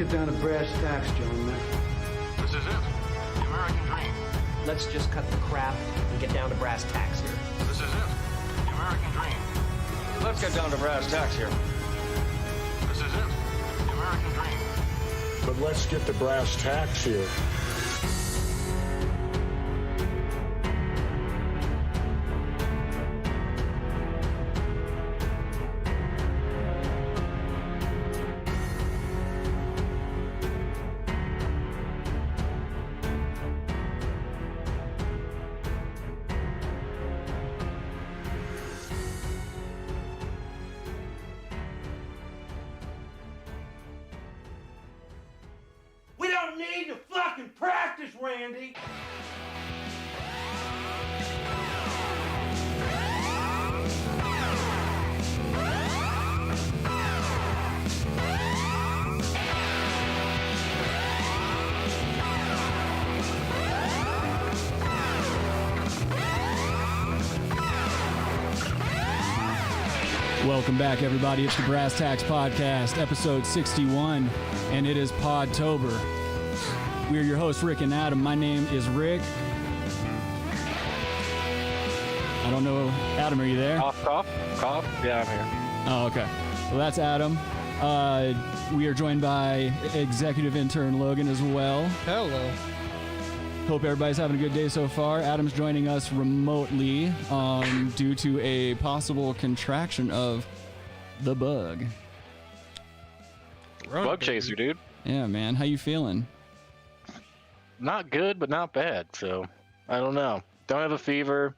get down to brass tacks, gentlemen. This is it. The American dream. Let's just cut the crap and get down to brass tacks here. This is it. The American dream. Let's get down to brass tacks here. This is it. The American dream. But let's get to brass tacks here. Randy. Welcome back, everybody. It's the Brass Tacks Podcast, episode 61, and it is Podtober. We're your hosts, Rick and Adam. My name is Rick. I don't know. Adam, are you there? Cough. Yeah, I'm here. Oh, okay. Well, that's Adam. We are joined by executive intern Logan as well. Hello. Hope everybody's having a good day so far. Adam's joining us remotely due to a possible contraction of the bug. Bug chaser, dude. Yeah, man. How you feeling? Not good, but not bad. So, I don't know. Don't have a fever.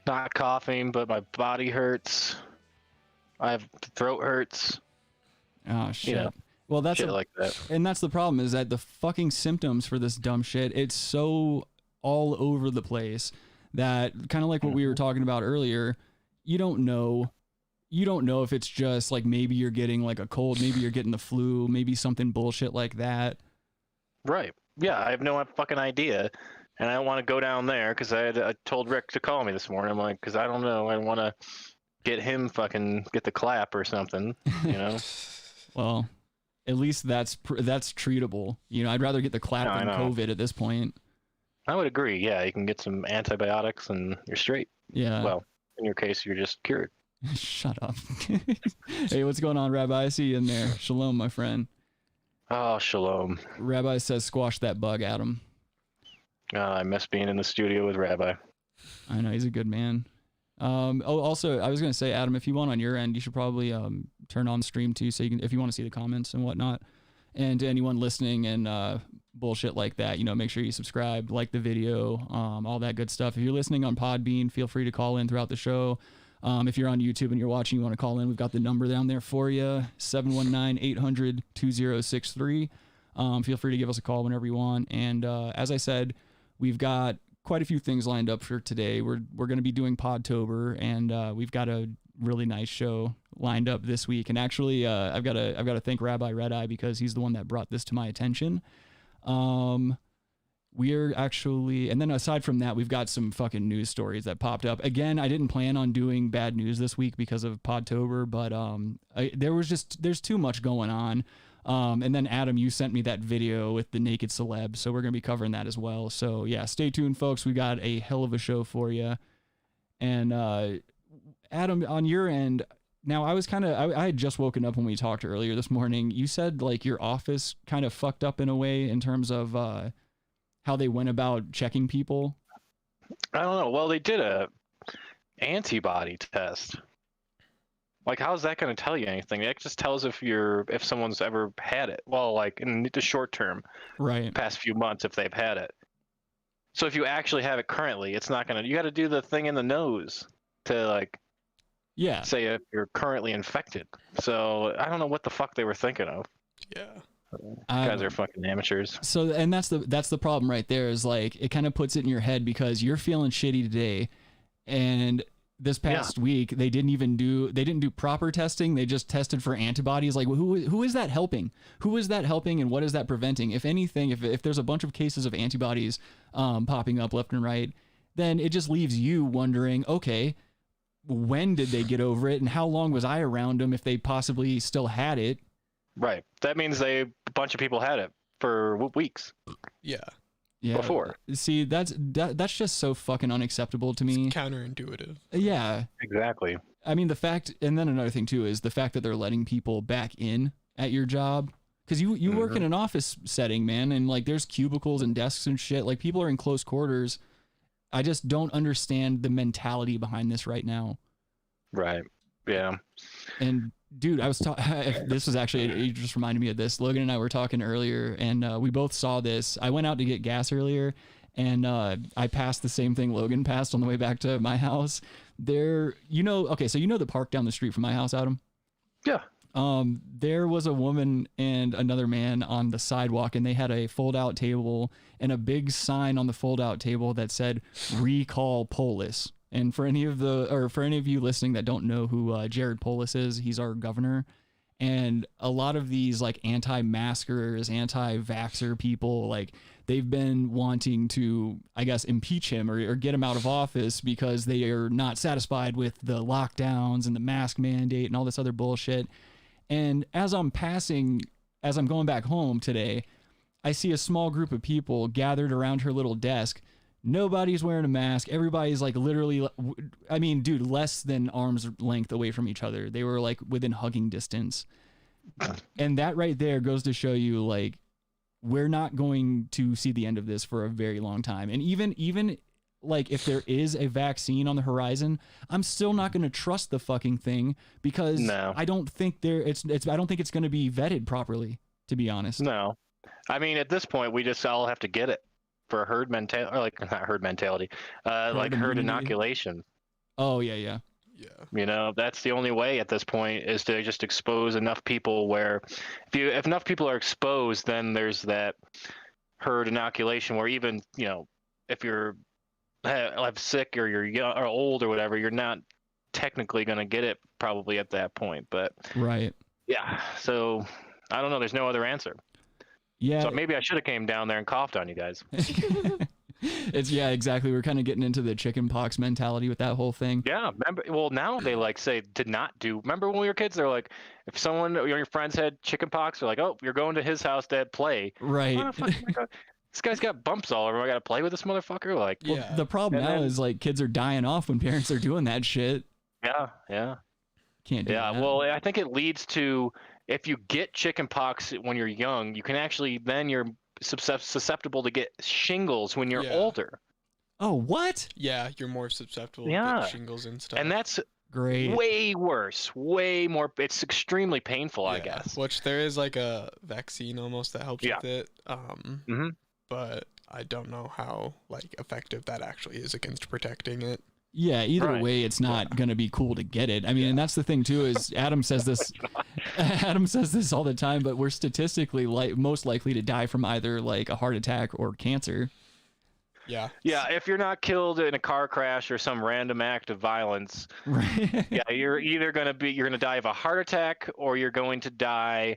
Not coughing, but my body hurts. I have throat hurts. Oh, shit. You know, well, that's shit like that. And that's the problem, is that the fucking symptoms for this dumb shit, it's so all over the place that, kind of like what we were talking about earlier, you don't know if it's just like maybe you're getting like a cold, maybe you're getting the flu, maybe something bullshit like that. Right. Yeah, I have no fucking idea, and I don't want to go down there because I told Rick to call me this morning. I'm like, because I don't know, I want to get him fucking get the clap or something, you know. Well, at least that's treatable. You know, I'd rather get the clap than COVID at this point. I would agree. Yeah, you can get some antibiotics and you're straight. Yeah. Well, in your case, you're just cured. Shut up. Hey, what's going on, Rabbi? I see you in there. Shalom, my friend. Oh, shalom. Rabbi says squash that bug, Adam. I miss being in the studio with Rabbi. I know, he's a good man. Also, I was going to say, Adam, if you want on your end, you should probably turn on stream too, so you can, if you want to see the comments and whatnot. And to anyone listening and bullshit like that, you know, make sure you subscribe, like the video, all that good stuff. If you're listening on Podbean, feel free to call in throughout the show. If you're on YouTube and you're watching, you want to call in, we've got the number down there for you, 719-800-2063. Feel free to give us a call whenever you want. And as I said, we've got quite a few things lined up for today. We're going to be doing Podtober, and we've got a really nice show lined up this week. And actually, I've got to thank Rabbi Red Eye because he's the one that brought this to my attention. We're actually, and then aside from that, we've got some fucking news stories that popped up. Again, I didn't plan on doing bad news this week because of Podtober, but there's too much going on. And then Adam, you sent me that video with the naked celebs, so we're going to be covering that as well. So yeah, stay tuned, folks. We got a hell of a show for you. And Adam, on your end, now I had just woken up when we talked earlier this morning. You said like your office kind of fucked up in a way in terms of how they went about checking people. I don't know. Well, they did a antibody test. Like, how is that going to tell you anything? It just tells if someone's ever had it. Well, like in the short term, right? Past few months, if they've had it. So if you actually have it currently, it's not going to. You got to do the thing in the nose to like, yeah, say if you're currently infected. So I don't know what the fuck they were thinking of. Yeah. You guys are fucking amateurs. So, and that's the problem right there, is like it kind of puts it in your head because you're feeling shitty today, and this past week they didn't do proper testing. They just tested for antibodies. Like who is that helping? Who is that helping, and what is that preventing? If anything, if there's a bunch of cases of antibodies popping up left and right, then it just leaves you wondering, okay, when did they get over it, and how long was I around them if they possibly still had it? Right. That means they bunch of people had it for weeks. Yeah. Before. See, that's just so fucking unacceptable to me. It's counterintuitive. Yeah. Exactly. I mean, and then another thing too is the fact that they're letting people back in at your job. Because you work in an office setting, man, and like there's cubicles and desks and shit. Like people are in close quarters. I just don't understand the mentality behind this right now. Right. Yeah. And dude, I was this was actually, it just reminded me of this. Logan and I were talking earlier, and we both saw this. I went out to get gas earlier, and I passed the same thing Logan passed on the way back to my house. There, okay, so the park down the street from my house, Adam? Yeah. There was a woman and another man on the sidewalk, and they had a fold-out table and a big sign on the fold-out table that said "Recall Polis." And for any of you listening that don't know who Jared Polis is, he's our governor. And a lot of these like anti-maskers, anti-vaxxer people, like they've been wanting to, I guess, impeach him or get him out of office because they are not satisfied with the lockdowns and the mask mandate and all this other bullshit. And as I'm going back home today, I see a small group of people gathered around her little desk. Nobody's wearing a mask. Everybody's like literally, I mean, dude, less than arm's length away from each other. They were like within hugging distance. And that right there goes to show you, like, we're not going to see the end of this for a very long time. And even like if there is a vaccine on the horizon, I'm still not going to trust the fucking thing because I don't think I don't think it's going to be vetted properly, to be honest. No. I mean, at this point, we just all have to get it. For herd mentality, or like not herd mentality, like herd inoculation. Oh yeah. That's the only way at this point is to just expose enough people. Where if enough people are exposed, then there's that herd inoculation. Where even if you're sick or you're young or old or whatever, you're not technically going to get it probably at that point. But right, yeah. So I don't know. There's no other answer. Yeah. So maybe I should have came down there and coughed on you guys. Exactly. We're kind of getting into the chicken pox mentality with that whole thing. Yeah. Remember? Well, now they like say to not do. Remember when we were kids? They're like, if someone your friends had chicken pox, they're like, oh, you're going to his house to play. Right. This guy's got bumps all over him. I got to play with this motherfucker. Like, well, the problem now is like kids are dying off when parents are doing that shit. Yeah. Can't do that. Yeah. Well, I think it leads to. If you get chicken pox when you're young, you can actually then you're susceptible to get shingles when you're older. Oh, what? Yeah, you're more susceptible to get shingles and stuff. And that's great. Way worse, way more. It's extremely painful, I guess. Which there is like a vaccine almost that helps with it. But I don't know how like effective that actually is against protecting it. Yeah, either way, it's not going to be cool to get it. I mean, and that's the thing, too, is Adam says this all the time, but we're statistically most likely to die from either like a heart attack or cancer. Yeah. Yeah, if you're not killed in a car crash or some random act of violence, you're either going to die of a heart attack or you're going to die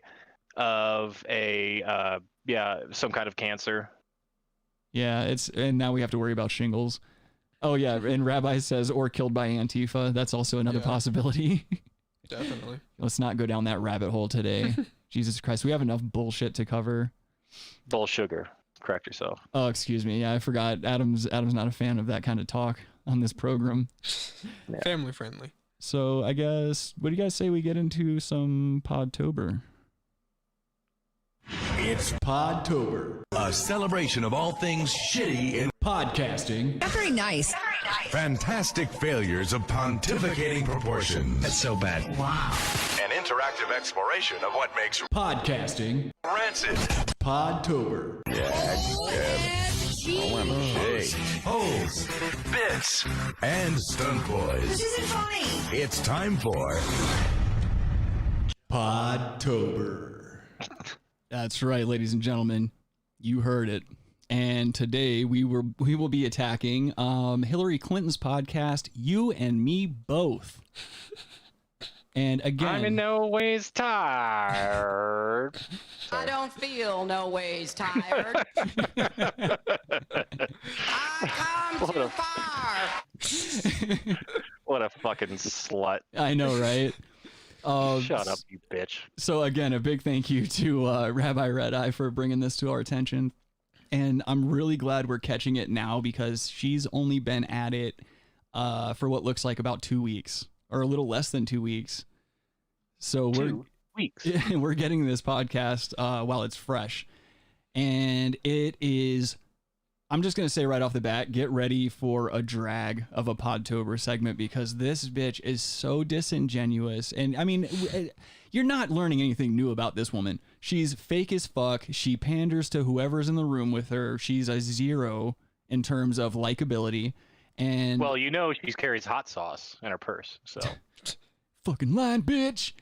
of some kind of cancer. Yeah, and now we have to worry about shingles. Oh, yeah, and Rabbi says, or killed by Antifa. That's also another possibility. Definitely. Let's not go down that rabbit hole today. Jesus Christ, we have enough bullshit to cover. Bull sugar. Correct yourself. Oh, excuse me. Yeah, I forgot. Adam's not a fan of that kind of talk on this program. Family friendly. So I guess, what do you guys say we get into some Podtober? It's Podtober, a celebration of all things shitty in podcasting. That's very nice. Fantastic failures of pontificating proportions. That's so bad. Wow. An interactive exploration of what makes podcasting rancid. Podtober. Holes, bits, and stunt boys. This isn't funny. It's time for Podtober. That's right, ladies and gentlemen. You heard it. And today we will be attacking Hillary Clinton's podcast, You and Me Both. And again, I'm in no ways tired. I don't feel no ways tired. I come too far. What a fucking slut. I know, right? Shut up, you bitch. So again, a big thank you to Rabbi Red Eye for bringing this to our attention. And I'm really glad we're catching it now because she's only been at it for what looks like about 2 weeks or a little less than 2 weeks. So we're getting this podcast while it's fresh. And it is, I'm just going to say right off the bat, get ready for a drag of a Podtober segment because this bitch is so disingenuous. And I mean, you're not learning anything new about this woman. She's fake as fuck. She panders to whoever's in the room with her. She's a 0 in terms of likability. And well, you know, she carries hot sauce in her purse. So fucking lying, bitch.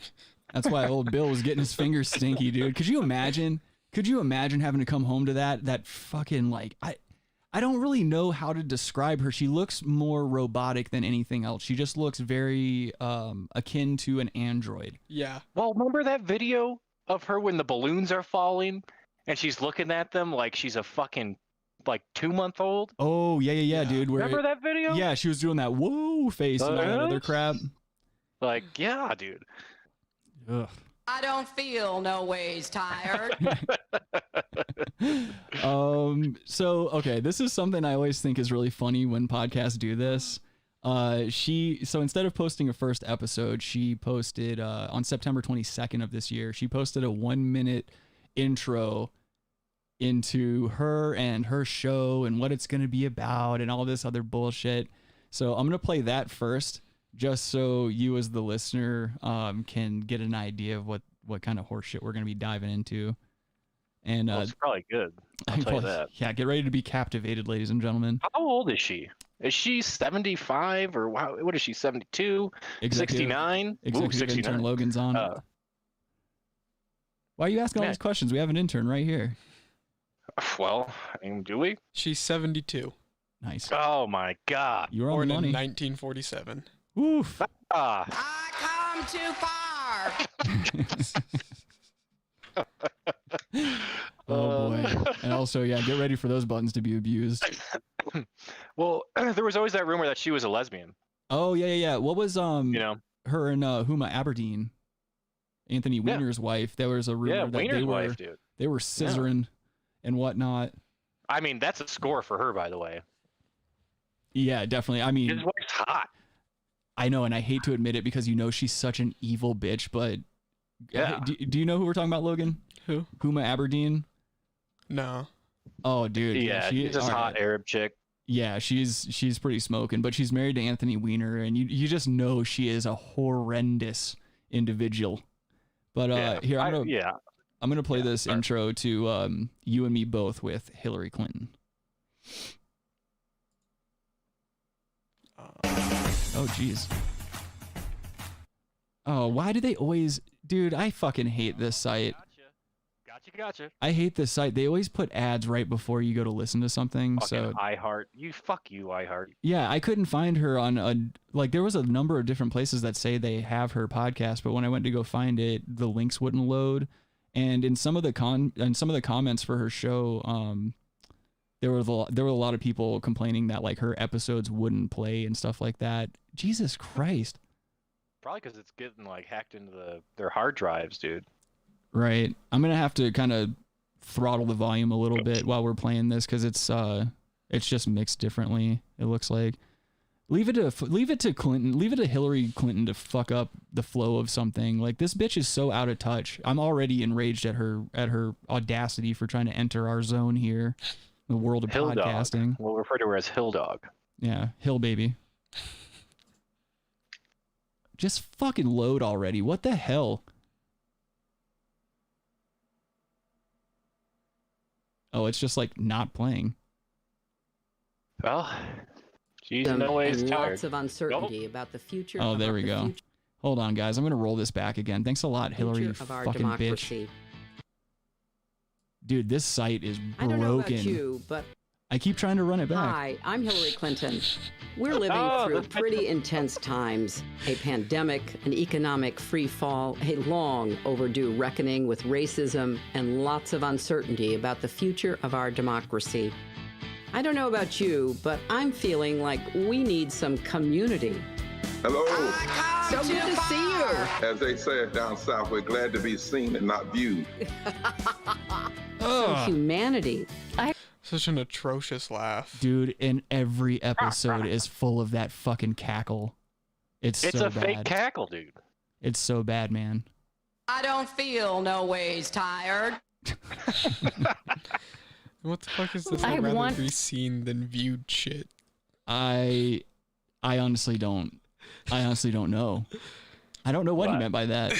That's why old Bill was getting his fingers stinky, dude. Could you imagine having to come home to that fucking, like, I don't really know how to describe her. She looks more robotic than anything else. She just looks very akin to an android. Yeah. Well, remember that video of her when the balloons are falling and she's looking at them like she's a fucking, like, 2-month-old? Oh, yeah, dude. Remember that video? Yeah, she was doing that whoa face and all that other crap. Like, yeah, dude. Ugh. I don't feel no ways tired. So, okay, this is something I always think is really funny when podcasts do this. So instead of posting a first episode, she posted on September 22nd of this year, she posted a 1-minute intro into her and her show and what it's going to be about and all this other bullshit. So I'm going to play that first, just so you as the listener can get an idea of what kind of horse shit we're going to be diving into. And it's probably good. I'll tell you that. Yeah, get ready to be captivated, ladies and gentlemen. How old is she? Is she 75 or what is she, 72? 69? Executive 69. intern Logan's on. Why are you asking all these questions? We have an intern right here. Well, I mean, do we? She's 72. Nice. Oh my God. You're on Born the money. in 1947. Oof. I come too far. Oh boy. And also, yeah, get ready for those buttons to be abused. Well, there was always that rumor that she was a lesbian. Oh yeah. What was you know, her and Huma Aberdeen, Anthony Weiner's wife? There was a rumor that Weiner's wife, dude. They were scissoring and whatnot. I mean, that's a score for her, by the way. Yeah, definitely. I mean, his wife's hot. I know, and I hate to admit it because you know she's such an evil bitch. But yeah, do you know who we're talking about, Logan? Who? Huma Aberdeen. No. Oh, dude. Yeah, she's a hot Arab chick. Yeah, she's pretty smoking, but she's married to Anthony Weiner, and you just know she is a horrendous individual. But here I'm gonna play this intro to You and Me Both with Hillary Clinton. Oh jeez. Oh, why do they always, dude? I fucking hate this site. Gotcha. I hate this site. They always put ads right before you go to listen to something. Fucking iHeart. Fuck you, iHeart. Yeah, I couldn't find her on there was a number of different places that say they have her podcast, but when I went to go find it, the links wouldn't load. And in some of the comments for her show, there were a lot of people complaining that like her episodes wouldn't play and stuff like that. Jesus Christ. Probably because it's getting like hacked into their hard drives, dude. Right. I'm gonna have to kind of throttle the volume a little bit while we're playing this because it's just mixed differently. It looks like. Leave it to Clinton. Leave it to Hillary Clinton to fuck up the flow of something. Like this bitch is so out of touch. I'm already enraged at her audacity for trying to enter our zone here, the world of Hill podcasting. Dog. We'll refer to her as Hill Dog. Yeah, Hill baby. Just fucking load already. What the hell? Oh, it's just like not playing. Well, she's no way and tired. lots of uncertainty about the future. Oh, there we go. Hold on, guys. I'm gonna roll this back again. Thanks a lot, Hillary. You fucking bitch. Dude, this site is broken. I don't know about you, but I keep trying to run it back. Hi, I'm Hillary Clinton. We're living through pretty intense times. A pandemic, an economic free fall, a long overdue reckoning with racism, and lots of uncertainty about the future of our democracy. I don't know about you, but I'm feeling like we need some community. Hello. So good to see you. As they say it down south, we're glad to be seen and not viewed. So humanity. Such an atrocious laugh. Dude, and every episode is full of that fucking cackle. It's so a bad. fake cackle, dude. It's so bad, man. I don't feel no ways tired. What the fuck is this? I'd rather be seen than viewed shit. I honestly don't. I honestly don't know. I don't know what he meant by that.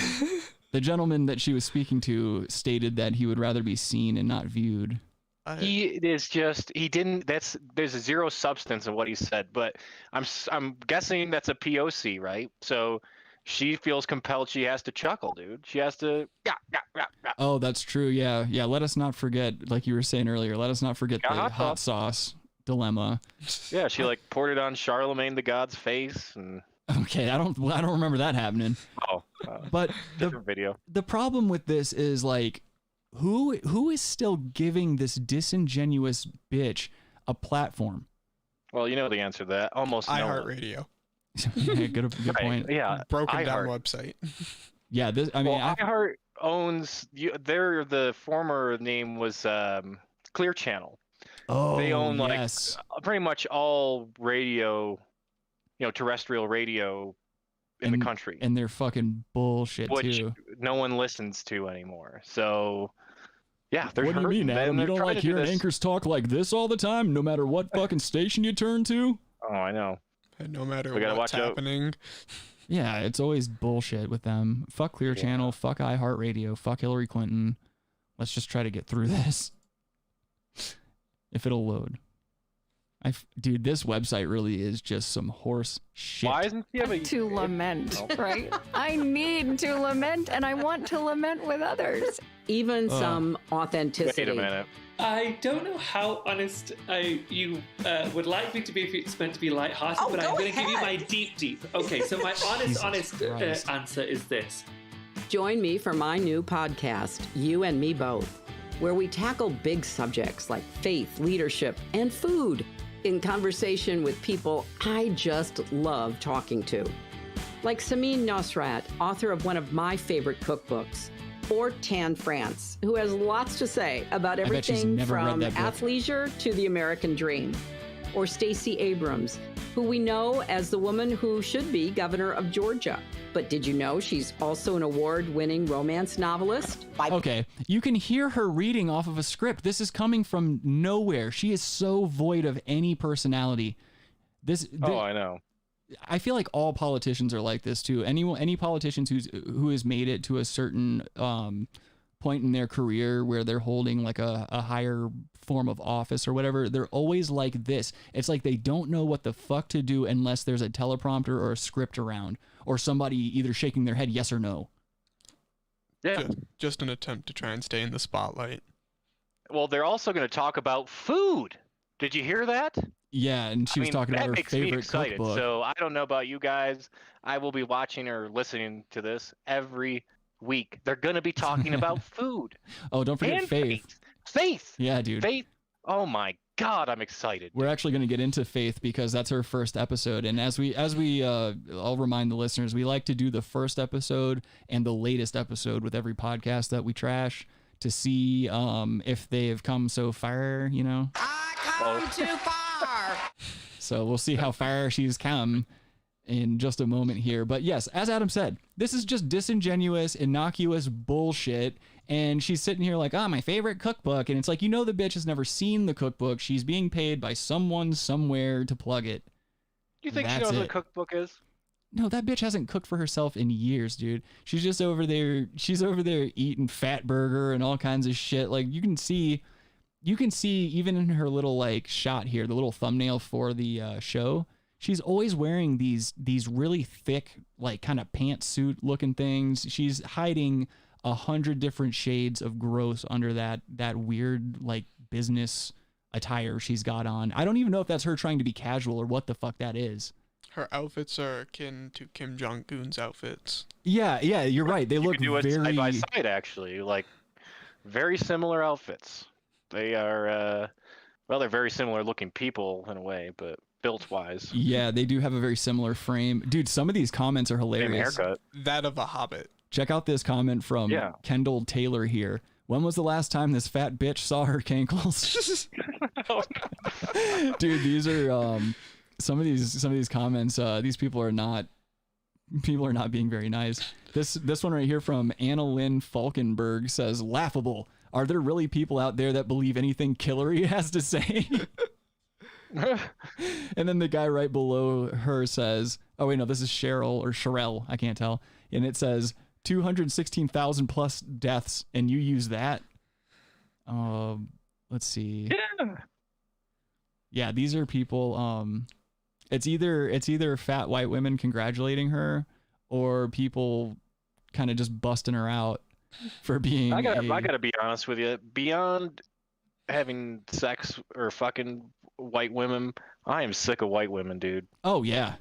The gentleman that she was speaking to stated that he would rather be seen and not viewed. There's zero substance in what he said, but I'm guessing that's a POC, right? So she feels compelled. She has to chuckle, dude. She has to. Oh, that's true. Yeah. Let us not forget, like you were saying earlier. Let us not forget the hot sauce dilemma. Yeah, she like poured it on Charlemagne the God's face, and. Okay, I don't remember that happening. Oh, but different video. The problem with this is like, who is still giving this disingenuous bitch a platform? Well, you know the answer to that. Almost no one. iHeartRadio. Yeah, good point. Yeah, broken down website. Yeah, iHeart owns. Their the former name was Clear Channel. Oh, they own yes. pretty much all radio, terrestrial radio in the country. And they're fucking bullshit which too. No one listens to anymore. So, yeah, they're What do you mean, Adam? You don't like hearing this. anchors talk like this all the time, no matter what fucking station you turn to? Oh, I know. And no matter We gotta what's watch out. happening. Yeah, it's always bullshit with them. Fuck Clear Channel, fuck iHeartRadio, fuck Hillary Clinton. Let's just try to get through this. If it'll load. Dude, this website really is just some horse shit. Why isn't she having to lament, right? I need to lament, and I want to lament with others. Even some authenticity. Wait a minute. I don't know how honest you would like me to be if it's meant to be lighthearted, but I'm going to give you my deep. Okay, so my honest answer is this. Join me for my new podcast, You and Me Both, where we tackle big subjects like faith, leadership, and food in conversation with people I just love talking to. Like Samin Nosrat, author of one of my favorite cookbooks, or Tan France, who has lots to say about everything from athleisure to the American dream. Or Stacey Abrams, who we know as the woman who should be governor of Georgia. But did you know she's also an award-winning romance novelist? Okay, you can hear her reading off of a script. This is coming from nowhere. She is so void of any personality. I know. I feel like all politicians are like this too. Any politicians who has made it to a certain point in their career where they're holding like a higher form of office or whatever, they're always like this. It's like they don't know what the fuck to do unless there's a teleprompter or a script around or somebody either shaking their head yes or no. Yeah. Just an attempt to try and stay in the spotlight. Well, they're also going to talk about food. Did you hear that? Yeah, and she was talking about her favorite cookbook. So I don't know about you guys. I will be watching or listening to this every week. They're going to be talking about food. Oh, don't forget and Faith. Faith. Yeah, dude. Faith. Oh my God, I'm excited. We're actually going to get into Faith because that's her first episode. And as we I'll remind the listeners, we like to do the first episode and the latest episode with every podcast that we trash to see if they have come so far, I come too far. So we'll see how far she's come in just a moment here. But yes, as Adam said, this is just disingenuous, innocuous bullshit. And she's sitting here like, my favorite cookbook. And it's like, the bitch has never seen the cookbook. She's being paid by someone somewhere to plug it. Do you think she knows what a cookbook is? No, that bitch hasn't cooked for herself in years, dude. She's just over there. She's over there eating fat burger and all kinds of shit. Like you can see even in her little like shot here, the little thumbnail for the show, she's always wearing these really thick, like kind of pantsuit looking things. She's hiding 100 different shades of gross under that weird like business attire she's got on. I don't even know if that's her trying to be casual or what the fuck that is. Her outfits are akin to Kim Jong-un's outfits. Yeah, you're right. They look do it very side by side, actually, like very similar outfits. They are, they're very similar looking people in a way, but built wise. Yeah, they do have a very similar frame. Dude, some of these comments are hilarious. Same haircut. That of a hobbit. Check out this comment from Kendall Taylor here. When was the last time this fat bitch saw her cankles? Dude, these are some of these comments. These people are not being very nice. This one right here from Anna Lynn Falkenberg says, laughable. Are there really people out there that believe anything Hillary has to say? And then the guy right below her says, oh wait, no, this is Cheryl or Sherelle, I can't tell. And it says 216,000 plus deaths, and you use that. Let's see. Yeah, these are people. It's either fat white women congratulating her, or people kind of just busting her out for being. I gotta be honest with you. Beyond having sex or fucking white women, I am sick of white women, dude. Oh yeah,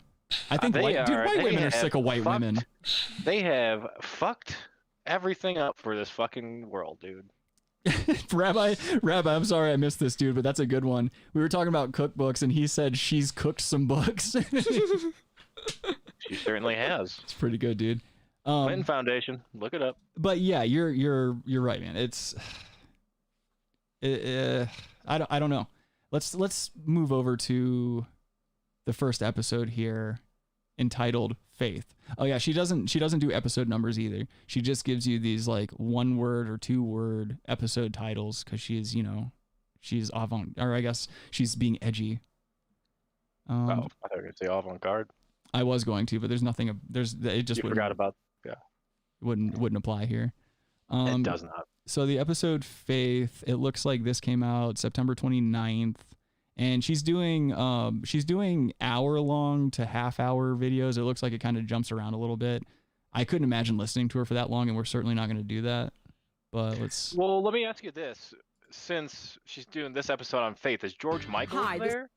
I think white women are sick of white women. They have fucked everything up for this fucking world, dude. Rabbi, I'm sorry I missed this, dude, but that's a good one. We were talking about cookbooks, and he said she's cooked some books. She certainly has. It's pretty good, dude. Clinton Foundation, look it up. But yeah, you're right, man. I don't know. Let's move over to the first episode here, entitled Faith. Oh yeah, she doesn't do episode numbers either. She just gives you these like 1 word or 2 word episode titles because she's avant, or I guess she's being edgy. I thought you were going to say avant-garde. I was going to, but there's nothing. It just forgot about. Yeah, wouldn't apply here. It does not. So the episode Faith, it looks like this came out September 29th. And she's doing hour-long to half-hour videos. It looks like it kind of jumps around a little bit. I couldn't imagine listening to her for that long, and we're certainly not going to do that. But let's. Well, let me ask you this: since she's doing this episode on Faith, is George Michael there?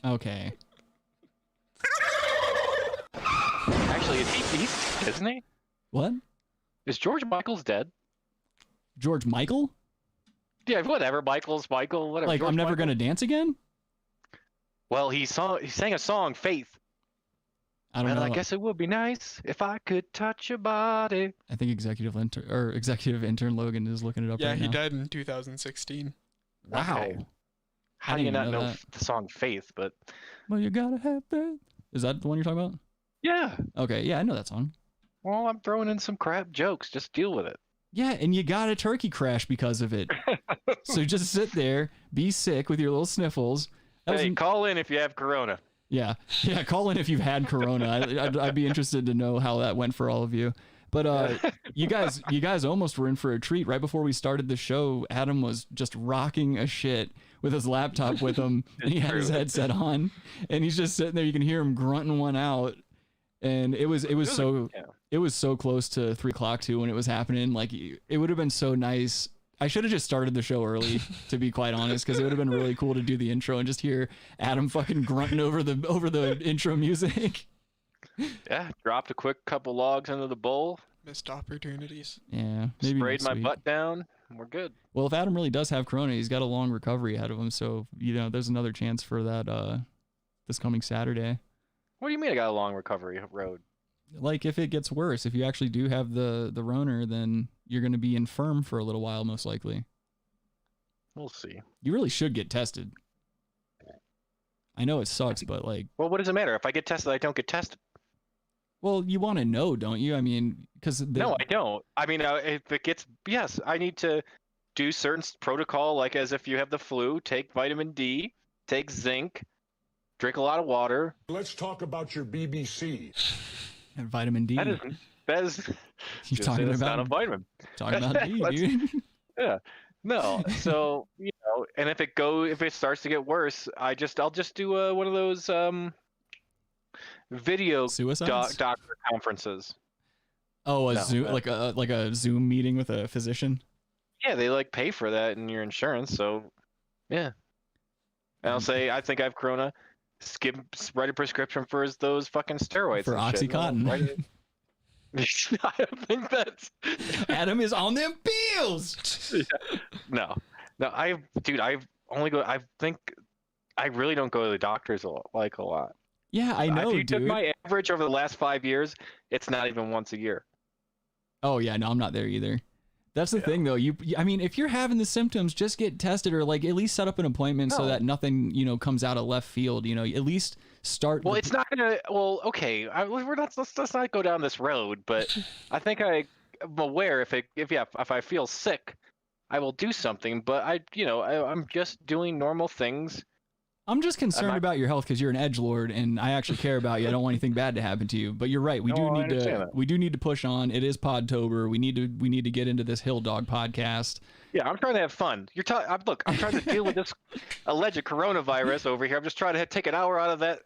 Okay. Actually, he's dead, isn't he? What? Is George Michael's dead? George Michael? Yeah, whatever. Michael, whatever. Like, George I'm never Michael. gonna dance again? Well, he sang a song, Faith. I don't know. I guess it would be nice if I could touch your body. I think executive intern Logan is looking it up right now. Yeah, he died in 2016. Wow. Okay. How do you not know the song Faith? But well, you gotta have faith. Is that the one you're talking about? Yeah. Okay, yeah, I know that song. Well, I'm throwing in some crap jokes. Just deal with it. Yeah, and you got a turkey crash because of it. So just sit there, be sick with your little sniffles. Call in if you have corona. Yeah, call in if you've had corona. I'd be interested to know how that went for all of you. But you guys almost were in for a treat. Right before we started the show, Adam was just rocking a shit with his laptop with him, and he had his headset on, and he's just sitting there. You can hear him grunting one out, and it was so close to 3 o'clock too when it was happening. Like, it would have been so nice. I should have just started the show early, to be quite honest, because it would have been really cool to do the intro and just hear Adam fucking grunting over the intro music. Yeah, dropped a quick couple logs into the bowl. Missed opportunities. Yeah, maybe sprayed my butt down. And we're good. Well, if Adam really does have corona, he's got a long recovery ahead of him. So there's another chance for that this coming Saturday. What do you mean I got a long recovery road? Like, if it gets worse, if you actually do have the Roner, then you're going to be infirm for a little while, most likely. We'll see. You really should get tested. I know it sucks, but like... Well, what does it matter? If I get tested, I don't get tested. Well, you want to know, don't you? I mean, because... No, I don't. I mean, if it gets... Yes, I need to do certain protocol, like as if you have the flu, take vitamin D, take zinc, drink a lot of water. Let's talk about your BBC. And vitamin D. That is you talking about a vitamin. Talking about D, dude. Yeah. No. So, and if it starts to get worse, I'll just do one of those video doctor conferences. Oh, Zoom, like a Zoom meeting with a physician. Yeah, they like pay for that in your insurance. So, yeah. And I'll say, I think I have corona. Write a prescription for those fucking steroids. For OxyContin. I don't think that's... Adam is on them pills! Yeah. No. I think I really don't go to the doctors a lot. Yeah, I know, if you dude. took my average over the last 5 years, it's not even once a year. Oh yeah, no, I'm not there either. That's the thing though. I mean, if you're having the symptoms, just get tested or like at least set up an appointment so that nothing, comes out of left field. At least start. Well, it's not gonna. Well, okay, let's not go down this road. But I think I'm aware if I feel sick, I will do something. But I'm just doing normal things. I'm just concerned about your health because you're an edgelord and I actually care about you. I don't want anything bad to happen to you. But you're right. We do need to push on. It is Podtober. We need to get into this Hill Dog podcast. Yeah, I'm trying to have fun. Look, I'm trying to deal with this alleged coronavirus over here. I'm just trying to take an hour out of that,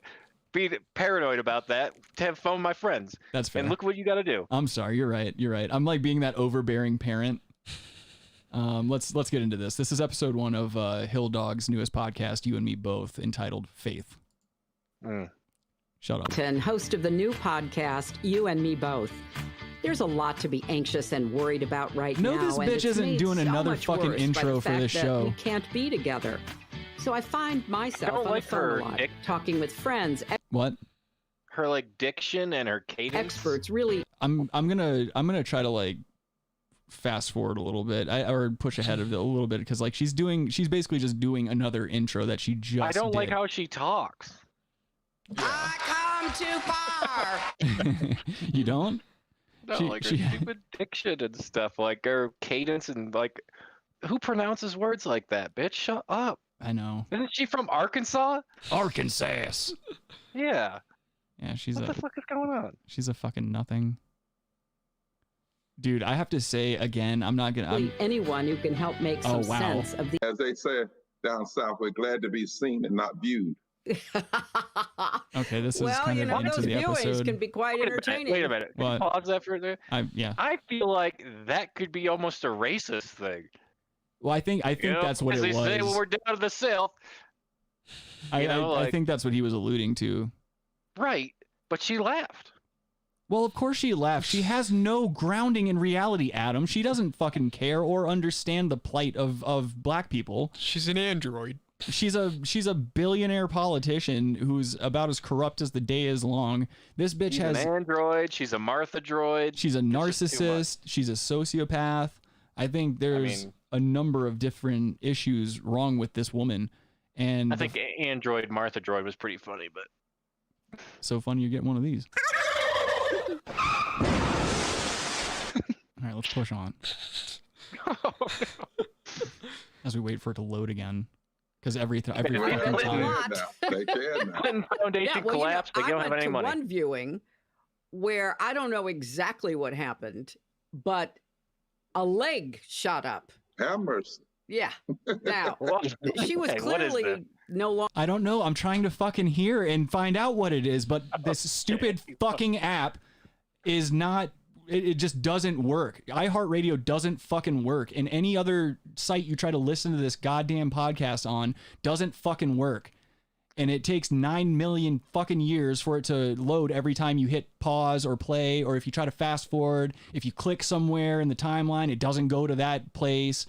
be paranoid about that, to have fun with my friends. That's fair. And look what you got to do. I'm sorry. You're right. I'm like being that overbearing parent. Let's get into this. This is episode 1 of Hill Dog's newest podcast, You and Me Both, entitled Faith. Shut up. And host of the new podcast, You and Me Both. There's a lot to be anxious and worried about right now. No, this bitch isn't doing another fucking intro for this show. We can't be together. So I find myself on the phone a lot, talking with friends. What? Her like diction and her cadence. Experts really. I'm gonna try to like fast forward a little bit or push ahead of it a little bit because like she's basically just doing another intro that she just I don't did. like how she talks. I come too far. You don't? No, her stupid diction and stuff, like her cadence and like who pronounces words like that, bitch? Shut up. I know. Isn't she from Arkansas? Arkansas. Yeah. Yeah, what the fuck is going on? She's a fucking nothing. Dude, I have to say again, anyone who can help make some sense of the. As they say down south, we're glad to be seen and not viewed. Okay, this is kind of into those the viewings episode. can be quite entertaining. Wait a minute. What? Pause that for a second. Yeah. I feel like that could be almost a racist thing. Well, I think that's what it was. As they say when we're down to the south. I think that's what he was alluding to. Right, but she laughed. Well, of course she laughed. She has no grounding in reality, Adam. She doesn't fucking care or understand the plight of black people. She's an android. She's a billionaire politician who's about as corrupt as the day is long. This bitch She's has an android. She's a Martha droid. She's a narcissist. She's a sociopath. I think there's a number of different issues wrong with this woman. And I think Android Martha droid was pretty funny, but so funny you get one of these. All right, let's push on. As we wait for it to load again. Because every fucking time. Clinton Foundation collapsed. They don't have any money. I went to one viewing where I don't know exactly what happened, but a leg shot up. Have mercy. Yeah. Now, she was clearly no longer. I don't know. I'm trying to fucking hear and find out what it is, but this stupid fucking app is not. It just doesn't work. iHeartRadio doesn't fucking work. And any other site you try to listen to this goddamn podcast on doesn't fucking work. And it takes 9 million fucking years for it to load every time you hit pause or play, or if you try to fast forward, if you click somewhere in the timeline, it doesn't go to that place.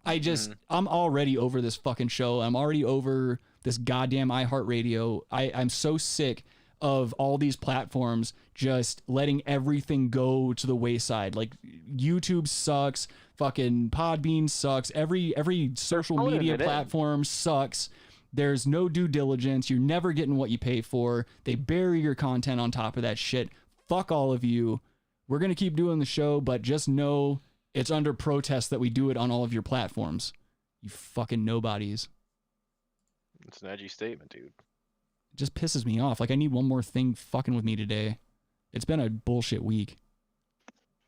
I'm already over this fucking show. I'm already over this goddamn iHeartRadio. I'm so sick of all these platforms just letting everything go to the wayside. Like YouTube sucks, fucking Podbean sucks, every social media platform sucks. There's no due diligence. You're never getting what you pay for. They bury your content on top of that shit. Fuck all of you. We're going to keep doing the show, but just know it's under protest that we do it on all of your platforms. You fucking nobodies. It's an edgy statement, dude. It just pisses me off. Like, I need one more thing fucking with me today. It's been a bullshit week.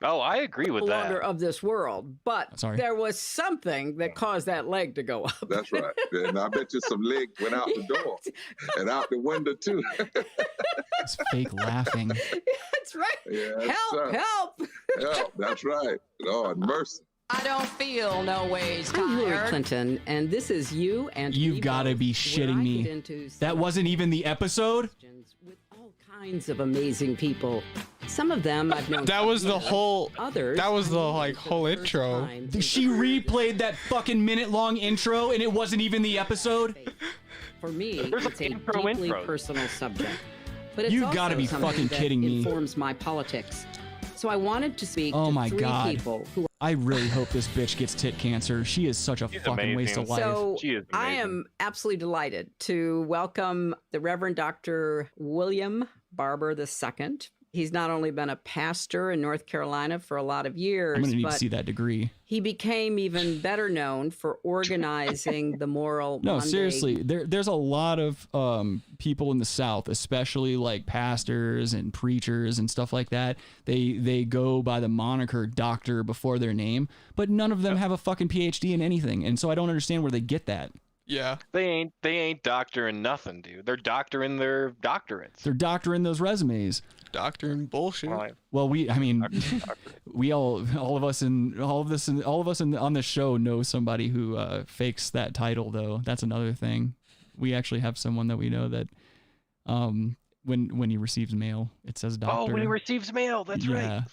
Oh, I agree with that. Longer of this world, but there was something that caused that leg to go up. That's right. And I bet you some leg went out the door and out the window too. It's fake laughing. That's right. Yeah, help. That's right. Lord mercy. I don't feel no ways tired. I'm Hillary Clinton, and this is You and Me. You've got to be shitting me. That wasn't even the episode? With all kinds of amazing people. Some of them I've known. That was the whole. Others. That was the whole intro. She replayed that fucking minute-long intro, and it wasn't even the episode. For me, There's it's a intro deeply intro. personal subject. But it's You've also gotta be something fucking that kidding me. informs my politics. So I wanted to speak Oh to my 3 God. people who I really hope this bitch gets tit cancer. She is such a fucking waste of life. So She is I amazing. am absolutely delighted to welcome the Reverend Dr. William Barber II. He's not only been a pastor in North Carolina for a lot of years, I'm going to need but to see that degree. he became even better known for organizing the Moral No, Monday. seriously, there's a lot of people in the South, especially like pastors and preachers and stuff like that. They go by the moniker doctor before their name, but none of them have a fucking PhD in anything, and so I don't understand where they get that. Yeah, They ain't doctoring nothing, dude. They're doctoring their doctorates. They're doctoring those resumes. Doctoring bullshit. Well, we all of us on the show know somebody who fakes that title, though. That's another thing. We actually have someone that we know that when he receives mail, it says doctor. Oh, when he receives mail, that's right.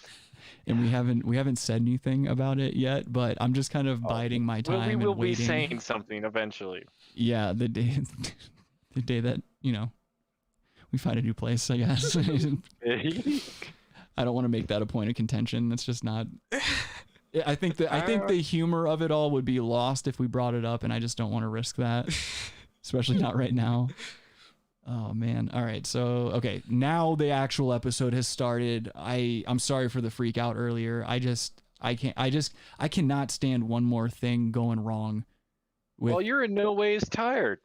And we haven't said anything about it yet, but I'm just kind of biding my time We and will be waiting. saying something eventually. Yeah, the day that, we find a new place, I guess. I don't want to make that a point of contention. That's just not. I think the humor of it all would be lost if we brought it up, and I just don't want to risk that, especially not right now. Oh man. All right. So, okay. Now the actual episode has started. I'm sorry for the freak out earlier. I cannot stand one more thing going wrong. Well, you're in no ways tired.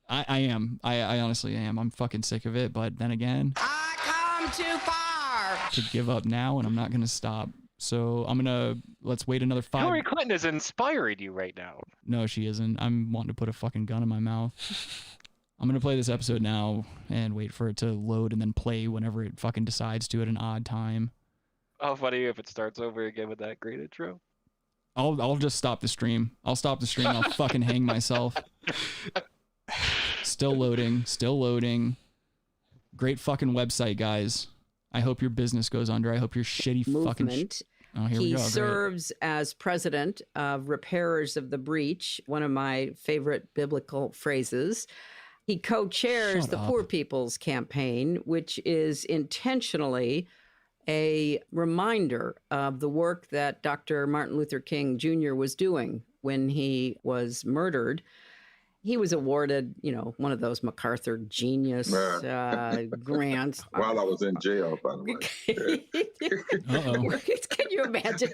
I am. I honestly am. I'm fucking sick of it. But then again, I come too far. to give up now, and I'm not going to stop. So let's wait another 5. Hillary Clinton is inspiring you right now. No, she isn't. I'm wanting to put a fucking gun in my mouth. I'm going to play this episode now and wait for it to load and then play whenever it fucking decides to at an odd time. How funny if it starts over again with that great intro. I'll just stop the stream. I'll stop the stream. I'll fucking hang myself. Still loading. Great fucking website, guys. I hope your business goes under. I hope your shitty movement. Oh, here we He go. Great. serves as president of Repairers of the Breach, one of my favorite biblical phrases. He co-chairs Shut the up. Poor People's Campaign, which is intentionally a reminder of the work that Dr. Martin Luther King Jr. was doing when he was murdered. He was awarded, one of those MacArthur Genius grants. While I was in jail, by the way. Can you imagine?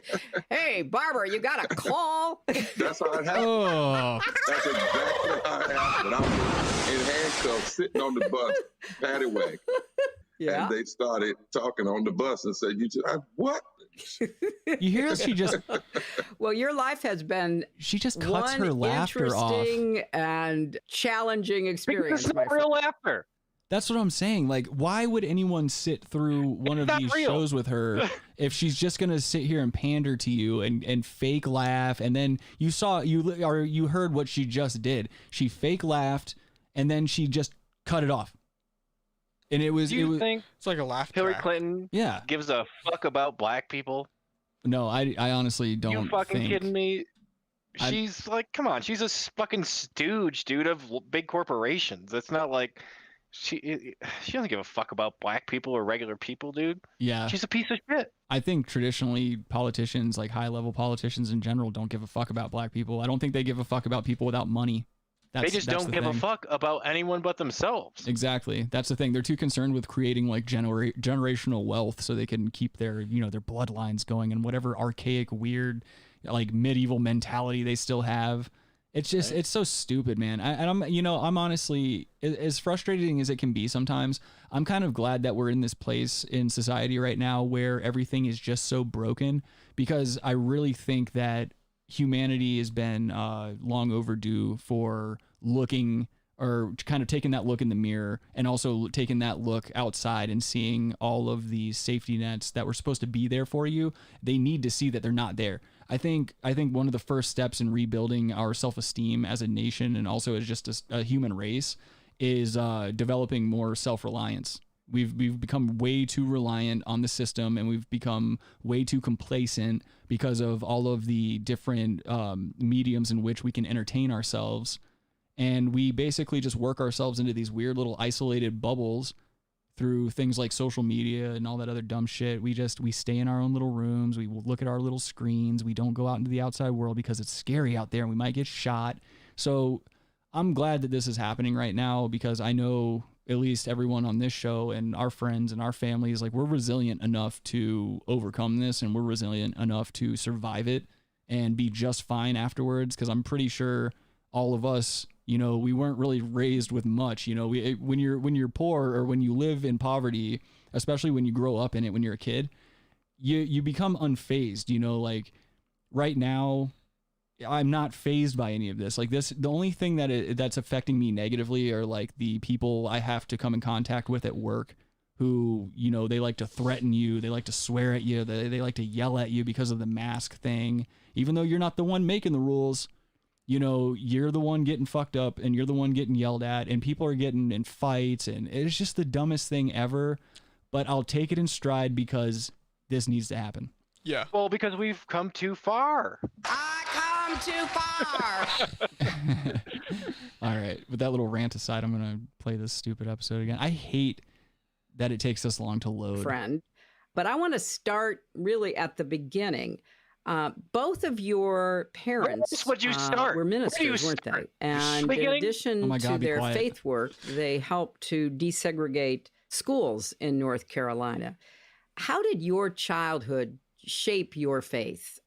Hey, Barber, you got a call? That's how it happened. Oh. That's exactly how it happened. I was in handcuffs sitting on the bus, paddy wagon. Yeah. And they started talking on the bus and said, what? You hear she just... Well, your life has been... She just cuts her laughter off. Interesting and challenging experience. It's not real laughter. That's what I'm saying. Like, why would anyone sit through one of these shows with her if she's just gonna sit here and pander to you and fake laugh? And then you heard what she just did. She fake laughed and then she just cut it off. And it was. Think it's like a laugh Hillary track. Clinton gives a fuck about black people? No, I honestly don't. You fucking think. kidding me? She's like, come on, she's a fucking stooge, dude, of big corporations. It's not like she doesn't give a fuck about black people or regular people, dude. Yeah, she's a piece of shit. I think traditionally politicians, like high-level politicians in general, don't give a fuck about black people. I don't think they give a fuck about people without money. They just don't give a fuck about anyone but themselves. Exactly. That's the thing. They're too concerned with creating like generational wealth so they can keep their bloodlines going and whatever archaic, weird, like medieval mentality they still have. It's just, It's so stupid, man. I'm honestly, as frustrating as it can be sometimes, I'm kind of glad that we're in this place in society right now where everything is just so broken, because I really think that humanity has been long overdue for looking, or kind of taking that look in the mirror and also taking that look outside and seeing all of these safety nets that were supposed to be there for you. They need to see that they're not there. I think one of the first steps in rebuilding our self-esteem as a nation and also as just a human race is developing more self-reliance. We've become way too reliant on the system, and we've become way too complacent because of all of the different mediums in which we can entertain ourselves. And we basically just work ourselves into these weird little isolated bubbles through things like social media and all that other dumb shit. We stay in our own little rooms. We look at our little screens. We don't go out into the outside world because it's scary out there and we might get shot. So I'm glad that this is happening right now, because I know at least everyone on this show and our friends and our families, like, we're resilient enough to overcome this, and we're resilient enough to survive it and be just fine afterwards. Because I'm pretty sure all of us, you know, we weren't really raised with much. You know, when you're poor, or when you live in poverty, especially when you grow up in it when you're a kid, you become unfazed. You know, like right now, I'm not fazed by any of this. Like this, the only thing that's affecting me negatively are like the people I have to come in contact with at work, who, you know, they like to threaten you, they like to swear at you, they like to yell at you because of the mask thing, even though you're not the one making the rules. You know, you're the one getting fucked up, and you're the one getting yelled at, and people are getting in fights, and it's just the dumbest thing ever. But I'll take it in stride because this needs to happen. Yeah. Well, because we've come too far. I come too far. All right. With that little rant aside, I'm going to play this stupid episode again. I hate that it takes this long to load. Friend. But I want to start really at the beginning. Both of your parents were ministers, weren't they? And in addition to their faith work, they helped to desegregate schools in North Carolina. How did your childhood shape your faith?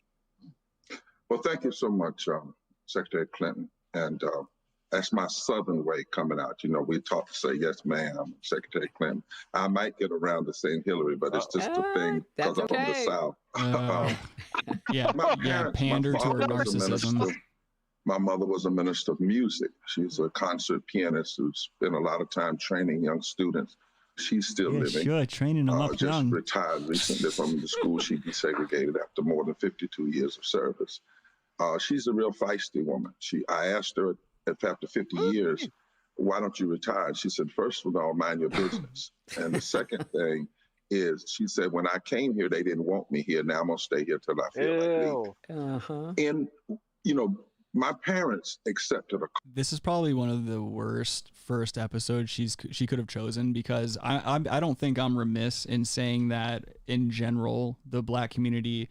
Well, thank you so much, Secretary Clinton. And that's my Southern way coming out. You know, we taught to say, yes, ma'am, Secretary Clinton. I might get around to saying Hillary, but it's just a thing because I'm from the South. Pander to her narcissism. My mother was a minister of music. She's a concert pianist who spent a lot of time training young students. She's still living. Sure, training them up just young. Retired recently from the school she desegregated after more than 52 years of service. She's a real feisty woman. I asked her after 50 years, why don't you retire? She said, first of all, mind your business. And the second thing is, she said, when I came here, they didn't want me here. Now I'm going to stay here till I feel like leaving. And, you know, my parents accepted her. This is probably one of the worst first episodes she could have chosen, because I don't think I'm remiss in saying that in general, the black community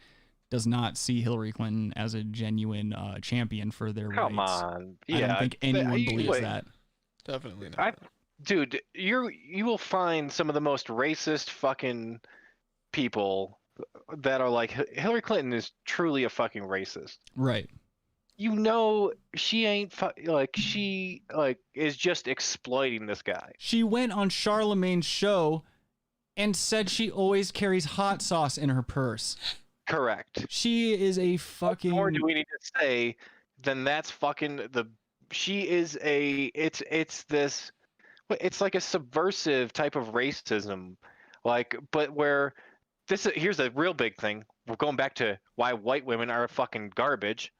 does not see Hillary Clinton as a genuine champion for their rights. Come on. Yeah, I don't think anyone believes that. Definitely not. Dude, you will find some of the most racist fucking people that are like, Hillary Clinton is truly a fucking racist. Right. You know, she ain't she is just exploiting this guy. She went on Charlemagne's show and said she always carries hot sauce in her purse. Correct. She is a fucking. What more do we need to say than that's fucking she is it's like a subversive type of racism, but where here's a real big thing. We're going back to why white women are fucking garbage.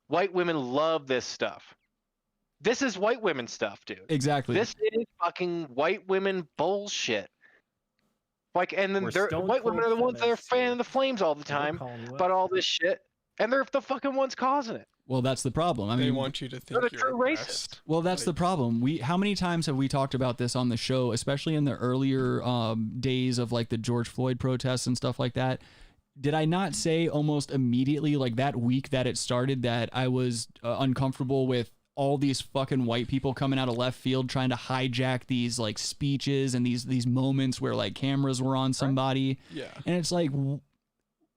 White women love this stuff. This is white women stuff, dude. Exactly. This is fucking white women bullshit. And then white women are the ones that are fanning the flames all the time about all this shit, and they're the fucking ones causing it. Well, that's the problem. I mean, they want you to think you're true racist. Well, that's the problem. How many times have we talked about this on the show, especially in the earlier days of like the George Floyd protests and stuff like that? Did I not say almost immediately, like that week that it started, that I was uncomfortable with all these fucking white people coming out of left field trying to hijack these like speeches and these moments where like cameras were on somebody? Yeah. And it's like,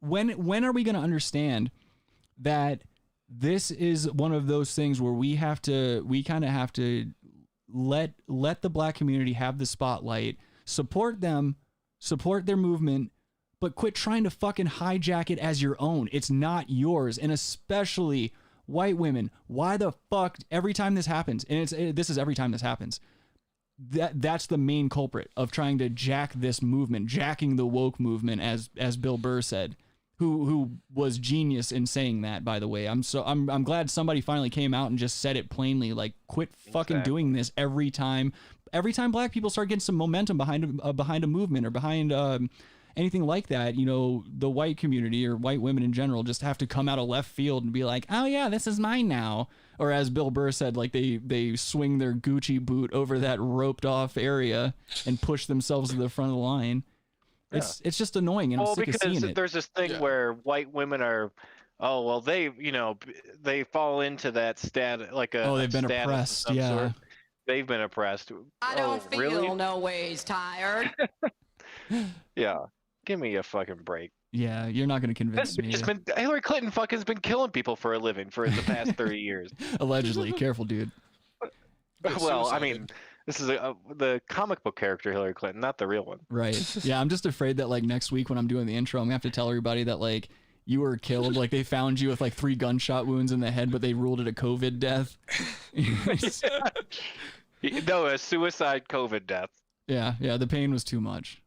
when are we going to understand that this is one of those things where we kind of have to let the black community have the spotlight, support them, support their movement, but quit trying to fucking hijack it as your own. It's not yours. And especially white women. Why the fuck every time this happens, and this is every time this happens, that's the main culprit of trying to jack this movement, jacking the woke movement, as Bill Burr said, who was genius in saying that, by the way. I'm glad somebody finally came out and just said it plainly, like, quit fucking doing this every time black people start getting some momentum behind a movement or behind anything like that, the white community or white women in general just have to come out of left field and be like, oh yeah, this is mine now. Or as Bill Burr said, like they swing their Gucci boot over that roped off area and push themselves to the front of the line. Yeah. It's just annoying, and I'm sick of seeing it. Because there's this thing where white women are, they fall into that stat, like a they've been status of oppressed, some yeah. sort. They've been oppressed. I don't feel really? no ways tired. Yeah, give me a fucking break. Yeah, you're not going to convince me. Hillary Clinton fucking has been killing people for a living for the past 30 years. Allegedly. Careful, dude. Well, I mean, this is the comic book character Hillary Clinton, not the real one. Right. Yeah, I'm just afraid that like next week when I'm doing the intro, I'm going to have to tell everybody that like you were killed. Like they found you with like 3 gunshot wounds in the head, but they ruled it a COVID death. No, a suicide COVID death. Yeah, the pain was too much.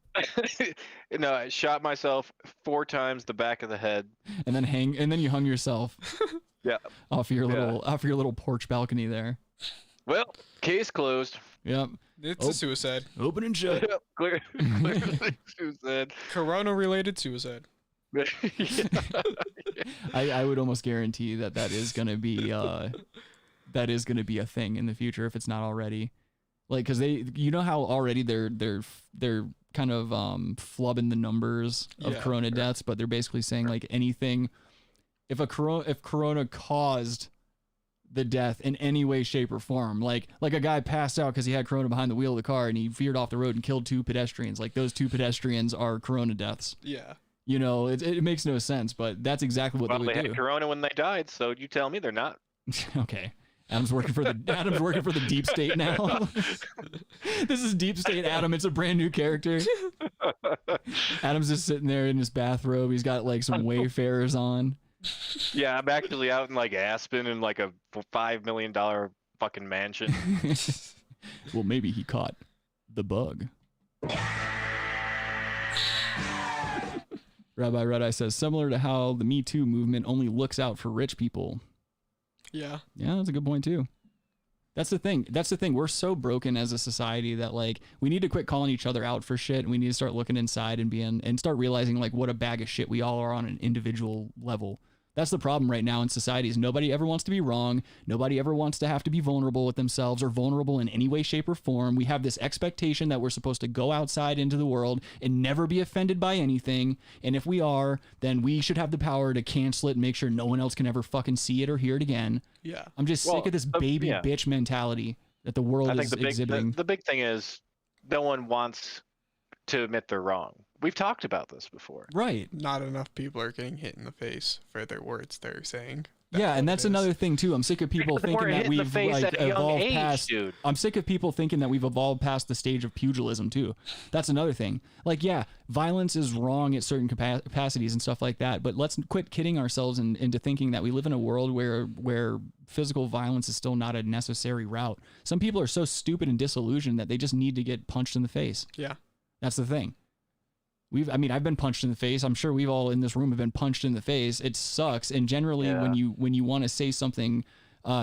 No, I shot myself 4 times the back of the head, and then you hung yourself. Yeah, off your little porch balcony there. Well, case closed. Yep, it's a suicide. Open and shut. Yep, clearly suicide. Corona-related suicide. I would almost guarantee that is gonna be a thing in the future if it's not already. Like, because how already they're kind of flubbing the numbers of corona deaths, but they're basically saying like anything, if corona caused the death in any way, shape, or form, like a guy passed out because he had corona behind the wheel of the car and he veered off the road and killed 2 pedestrians, like those 2 pedestrians are corona deaths. Yeah. It makes no sense, but that's exactly what they would do. They had corona when they died, so you tell me they're not. Okay. Adam's working for the deep state now. This is Deep State Adam. It's a brand new character. Adam's just sitting there in his bathrobe. He's got like some Wayfarers on. Yeah, I'm actually out in like Aspen in like a $5 million fucking mansion. Well, maybe he caught the bug. Rabbi Red Eye says, similar to how the Me Too movement only looks out for rich people. Yeah, that's a good point too. That's the thing. We're so broken as a society that like we need to quit calling each other out for shit, and we need to start looking inside and start realizing like what a bag of shit we all are on an individual level. That's the problem right now in society is nobody ever wants to be wrong. Nobody ever wants to have to be vulnerable with themselves or vulnerable in any way, shape, or form. We have this expectation that we're supposed to go outside into the world and never be offended by anything. And if we are, then we should have the power to cancel it and make sure no one else can ever fucking see it or hear it again. Yeah. I'm just sick of this baby bitch mentality that the world is exhibiting. The big thing is no one wants to admit they're wrong. We've talked about this before. Right. Not enough people are getting hit in the face for their words they're saying. Yeah, and that's another thing too. I'm sick of people thinking that we've like evolved past. Dude. I'm sick of people thinking that we've evolved past the stage of pugilism too. That's another thing. Like, yeah, violence is wrong at certain capacities and stuff like that. But let's quit kidding ourselves into thinking that we live in a world where physical violence is still not a necessary route. Some people are so stupid and disillusioned that they just need to get punched in the face. Yeah, that's the thing. I've been punched in the face. I'm sure we've all in this room have been punched in the face. It sucks. And generally when you want to say something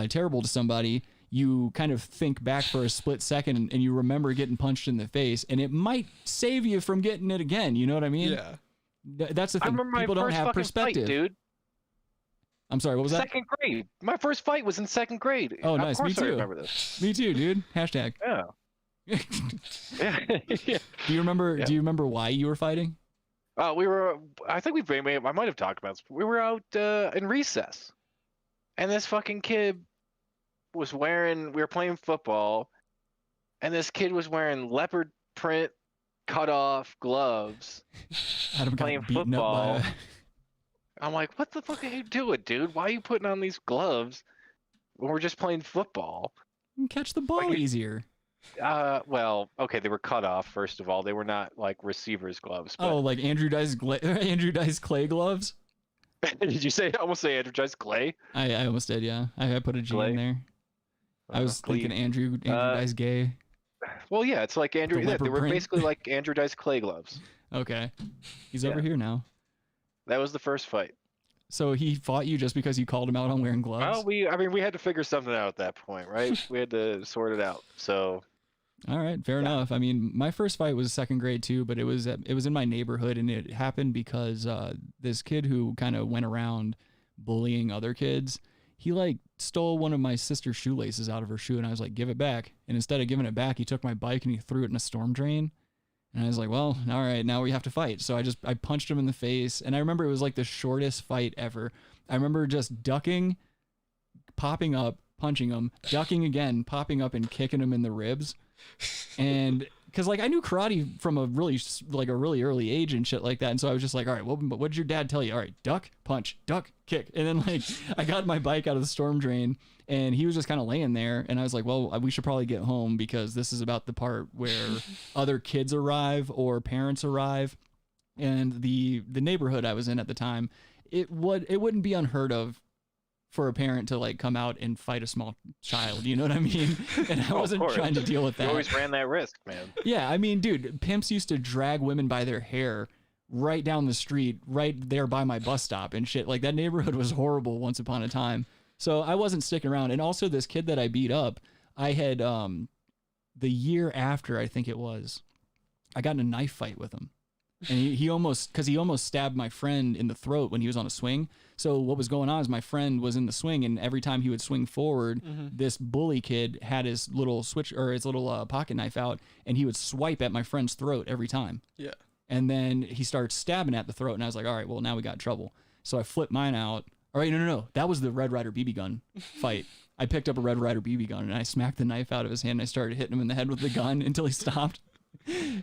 terrible to somebody, you kind of think back for a split second and you remember getting punched in the face, and it might save you from getting it again. You know what I mean? Yeah. That's the thing. People don't have perspective. Fight, dude. I'm sorry, what was that? Second grade. My first fight was in second grade. Oh, nice. Me too. I remember this. Me too, dude. Hashtag. Yeah. Yeah. Do you remember why you were fighting? I think I might have talked about this. We were out in recess, and this fucking kid we were playing football, and this kid was wearing leopard print cut off gloves playing football. I'm like, what the fuck are you doing, dude? Why are you putting on these gloves when we're just playing football? You can catch the ball easier. Well, okay, they were cut off. First of all, they were not like receiver's gloves. But... Oh, like Andrew Dice Clay gloves? Did you almost say Andrew Dice Clay? I almost did. Yeah, I put a G in there. I was thinking Andrew Dice Gay. Well, yeah, it's like Andrew. Yeah, they were basically like Andrew Dice Clay gloves. Okay, he's over here now. That was the first fight. So he fought you just because you called him out on wearing gloves? Well, we had to figure something out at that point, right? We had to sort it out. So All right, fair enough. I mean, my first fight was second grade too, but it was in my neighborhood, and it happened because this kid who kind of went around bullying other kids, he like stole one of my sister's shoelaces out of her shoe, and I was like, give it back. And instead of giving it back, he took my bike and he threw it in a storm drain. And I was like, well, all right, now we have to fight. So I punched him in the face, and I remember it was like the shortest fight ever. I remember just ducking, popping up, punching him, ducking again, popping up, and kicking him in the ribs. And because like I knew karate from a really early age and shit like that, and so I was just like, all right, what did your dad tell you? All right, duck, punch, duck, kick. And then like I got my bike out of the storm drain, and he was just kind of laying there, and I was like, well, we should probably get home because this is about the part where other kids arrive or parents arrive. And the neighborhood I was in at the time, it wouldn't be unheard of for a parent to like come out and fight a small child, you know what I mean? And I wasn't trying to deal with that. You always ran that risk, man. Yeah, I mean, dude, pimps used to drag women by their hair right down the street, right there by my bus stop and shit. Like that neighborhood was horrible once upon a time. So I wasn't sticking around. And also this kid that I beat up, I had the year after, I think it was, I got in a knife fight with him. And he almost stabbed my friend in the throat when he was on a swing. So what was going on is my friend was in the swing, and every time he would swing forward, this bully kid had his little pocket knife out, and he would swipe at my friend's throat every time. Yeah. And then he started stabbing at the throat, and I was like, all right, well, now we got trouble. So I flipped mine out. All right, no. That was the Red Ryder BB gun fight. I picked up a Red Ryder BB gun, and I smacked the knife out of his hand, and I started hitting him in the head with the gun until he stopped.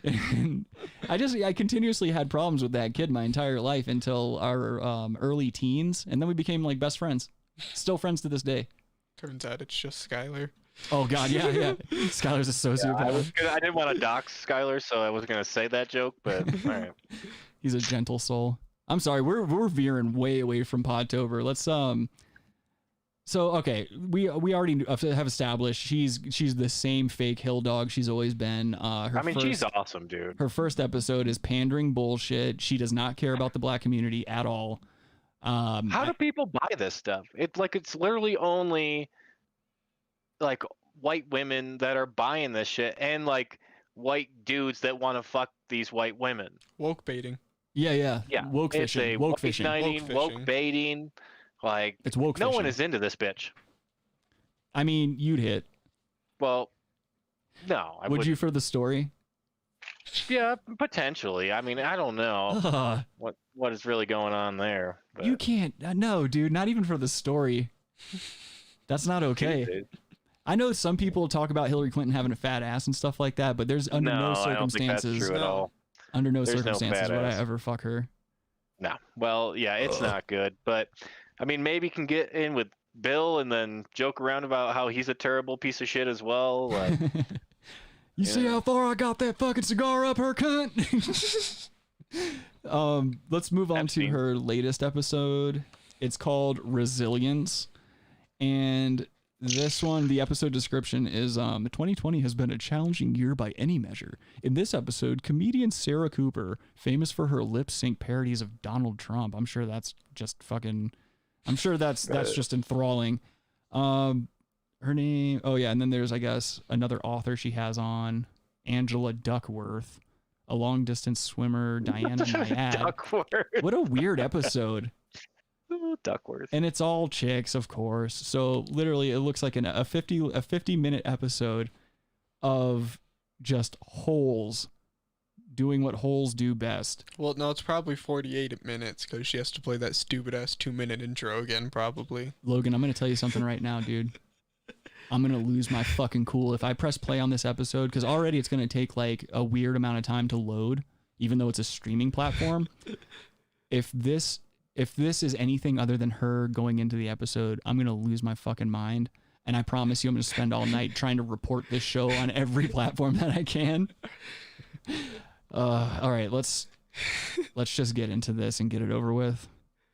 And I continuously had problems with that kid my entire life until our early teens, and then we became like best friends. Still friends to this day. Turns out it's just Skylar. Oh God, yeah. Skylar's a sociopath. Yeah, I didn't want to dox Skylar, so I wasn't gonna say that joke, but all right. He's a gentle soul. I'm sorry, we're veering way away from Podtober. Let's So okay, we already have established she's the same fake hill dog she's always been. She's awesome, dude. Her first episode is pandering bullshit. She does not care about the black community at all. How do people buy this stuff? It's literally only like white women that are buying this shit, and like white dudes that want to fuck these white women. Woke baiting. Yeah. Woke fishing. Woke fishing. Woke baiting. Like, it's woke no fishing. one is into this bitch. I mean, you'd hit. Well, no. Would you for the story? Yeah, potentially. I mean, I don't know what is really going on there. But. You can't. No, dude. Not even for the story. That's not okay. I know some people talk about Hillary Clinton having a fat ass and stuff like that, but there's under no circumstances. I don't think that's true at all. Under no circumstances would I ever fuck her. No. Well, yeah, it's not good, but. I mean, maybe can get in with Bill and then joke around about how he's a terrible piece of shit as well. Like, you see how far I got that fucking cigar up her cunt? Let's move on to her latest episode. It's called Resilience. And this one, the episode description is 2020 has been a challenging year by any measure. In this episode, comedian Sarah Cooper, famous for her lip sync parodies of Donald Trump. I'm sure that's just enthralling. Her name, and then there's, I guess, another author she has on, Angela Duckworth, a long distance swimmer, Diana Nyad. Duckworth. What a weird episode. Duckworth. And it's all chicks, of course. So literally it looks like a 50-minute episode of just holes doing what holes do best. Well, no, it's probably 48 minutes because she has to play that stupid-ass 2-minute intro again, probably. Logan, I'm going to tell you something right now, dude. I'm going to lose my fucking cool if I press play on this episode, because already it's going to take like a weird amount of time to load, even though it's a streaming platform. If this is anything other than her going into the episode, I'm going to lose my fucking mind. And I promise you I'm going to spend all night trying to report this show on every platform that I can. All right, let's just get into this and get it over with.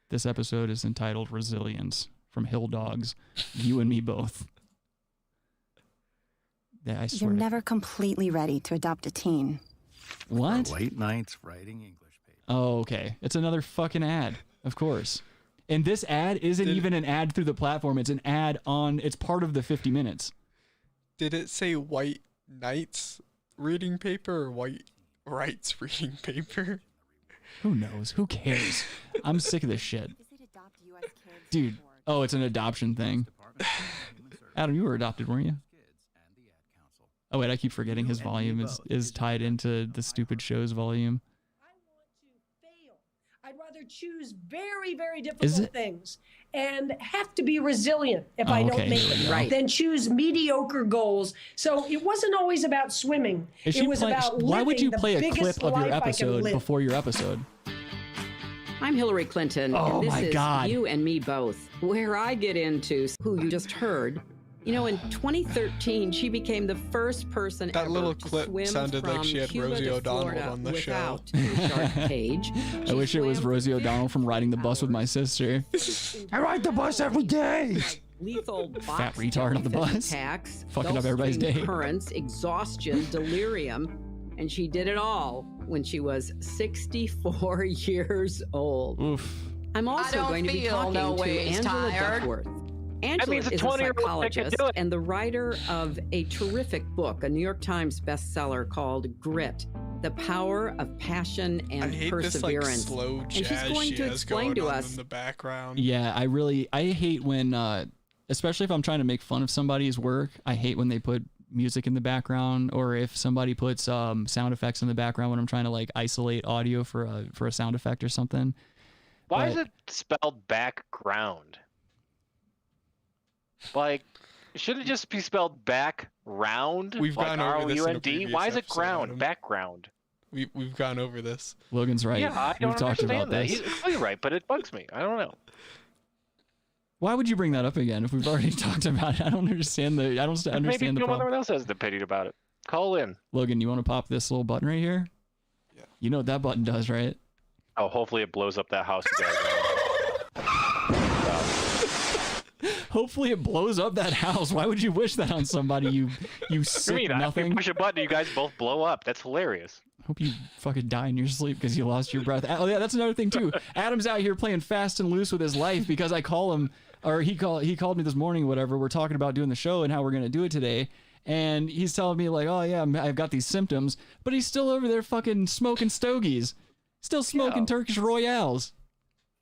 This episode is entitled Resilience from Hill Dogs, You and Me Both. Yeah, I swear. You're never completely ready to adopt a teen. What? Late nights writing English papers. Oh, okay. It's another fucking ad, of course. And this ad isn't even an ad through the platform. It's an ad on, it's part of the 50 minutes. Did it say white Knight's reading paper or White Wright's reading paper? Who knows? Who cares? I'm sick of this shit. Dude. Oh, it's an adoption thing. Adam, you were adopted, weren't you? Oh, wait, I keep forgetting his volume is tied into the stupid show's volume. I'd rather choose very, very difficult things and have to be resilient if I don't make it, than choose mediocre goals. So it wasn't always about swimming. It was about living. Why would you play a clip of your life I can episode live. before your episode? I'm Hillary Clinton, Oh and this my is God. You and Me Both, where I get into who you just heard. You know, in 2013, she became the first person That ever little to clip swim sounded like from she had Cuba Rosie to O'Donnell Florida on the show. without a shark cage. I wish it was Rosie O'Donnell from riding the bus with my sister. I ride the bus every day. Lethal Fat retard on the bus. attacks, Fucking up everybody's Gulf Stream day. currents, exhaustion, delirium, and she did it all when she was 64 years old. Oof. I'm also don't going to be feel talking no to ways Angela tired. Duckworth. That Angela means a is a 20-year-old can psychologist do it. and the writer of a terrific book, a New York Times bestseller called Grit, The Power of Passion I and hate this like Perseverance. slow And jazz she's going she to has explain going to on us in the background. Yeah, I hate when, especially if I'm trying to make fun of somebody's work, I hate when they put music in the background, or if somebody puts sound effects in the background when I'm trying to like isolate audio for a sound effect or something. Why is it spelled background? Like, should it just be spelled background? We've like gone over this in a R-O-U-N-D? previous Why is it episode, ground? Adam. Background. We've gone over this. Logan's right. Yeah, I don't We've talked understand about that. this. He's completely right, but it bugs me. I don't know. Why would you bring that up again if we've already talked about it? I don't understand the. I don't understand Maybe the no problem. one else has an opinion about it. Call in. Logan, you want to pop this little button right here? Yeah. You know what that button does, right? Oh, hopefully it blows up that house you guys are in. Hopefully it blows up that house. Why would you wish that on somebody? You I sick mean, if nothing. you push a button, you guys both blow up. That's hilarious. Hope you fucking die in your sleep because you lost your breath. Oh yeah, that's another thing too. Adam's out here playing fast and loose with his life because I call him, or he called me this morning, whatever. We're talking about doing the show and how we're gonna do it today, and he's telling me like, oh yeah, I've got these symptoms, but he's still over there fucking smoking stogies, still smoking Turkish Royales.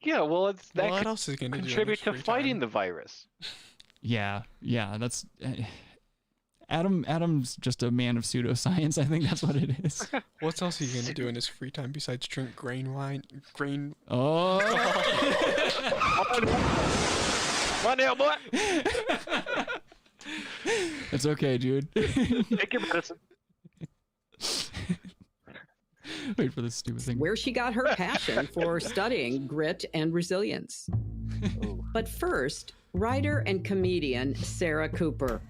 Yeah, well, that What could else is he gonna do in contribute his to free fighting time? the virus. Yeah, that's Adam's just a man of pseudoscience. I think that's what it is. What else are you gonna do in his free time besides drink grain wine? Grain. Oh. Run now, boy. It's okay, dude. Take your medicine. Wait for this stupid thing. Where she got her passion for studying grit and resilience. But first, writer and comedian Sarah Cooper.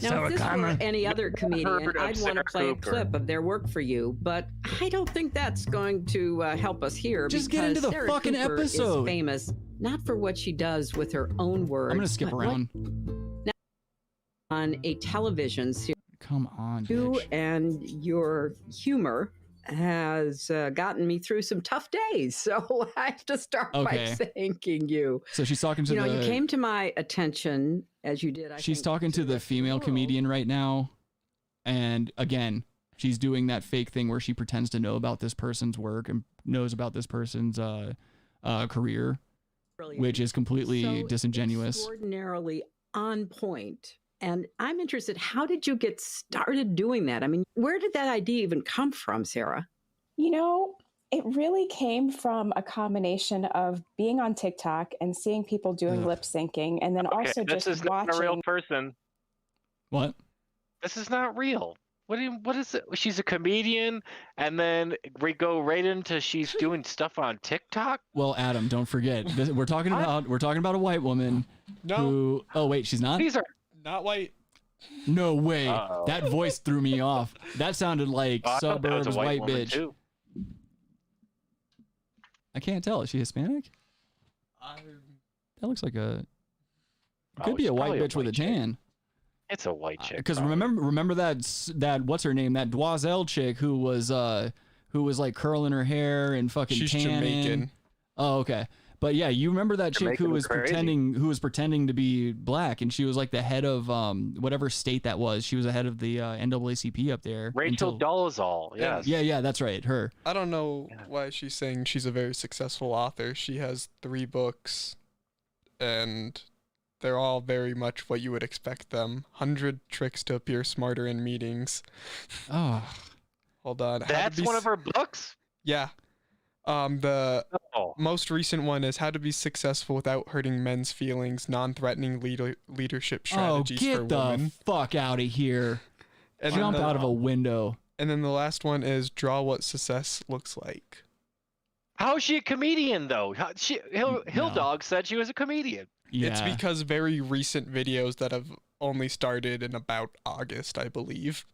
Now, Sarah if this Cooper. were any other comedian, Heard of I'd want to Sarah play Cooper. a clip of their work for you, but I don't think that's going to help us here. Just get because into the Sarah fucking Cooper episode. Is famous not for what she does with her own words. I'm gonna skip but around. on a television series. Come on, You bitch. and your humor has gotten me through some tough days. So I have to start Okay. by thanking you. So she's talking to You know, the. you came to my attention as you did. She's talking to the female comedian right now, and again, she's doing that fake thing where she pretends to know about this person's work and knows about this person's career, which is completely So disingenuous. Extraordinarily on point. And I'm interested, how did you get started doing that? I mean, where did that idea even come from, Sarah? You know, it really came from a combination of being on TikTok and seeing people doing lip syncing, and then also this just is not watching. a real person. What? This is not real. What is it? She's a comedian, and then we go right into she's doing stuff on TikTok. Well, Adam, don't forget we're talking about a white woman who. Oh wait, she's not. These are not white. No way. Uh-oh. That voice threw me off. That sounded like I thought that was a suburbs white white woman, bitch. too. I can't tell. Is she Hispanic? That looks like a. It could be it's a white probably a bitch with a white chick. tan. It's a white chick. Because probably. remember that what's her name, that Doiselle chick who was like curling her hair and fucking She's tanning. Jamaican. Oh, okay. But yeah, you remember that chick who was crazy. pretending to be black, and she was like the head of whatever state that was. She was the head of the NAACP up there. Rachel Dolezal. Yes. Yeah, that's right. Her. I don't know why she's saying she's a very successful author. She has 3 books, and they're all very much what you would expect them. 100 Tricks to Appear Smarter in Meetings. Oh. Hold on. That's one of her books? Yeah. The most recent one is How to Be Successful Without Hurting Men's Feelings, Non-Threatening Leadership Strategies for Women. Get the fuck out of here. And Jump out of a window. And then the last one is Draw What Success Looks Like. How is she a comedian, though? Hill Dog said she was a comedian. Yeah. It's because very recent videos that have only started in about August, I believe.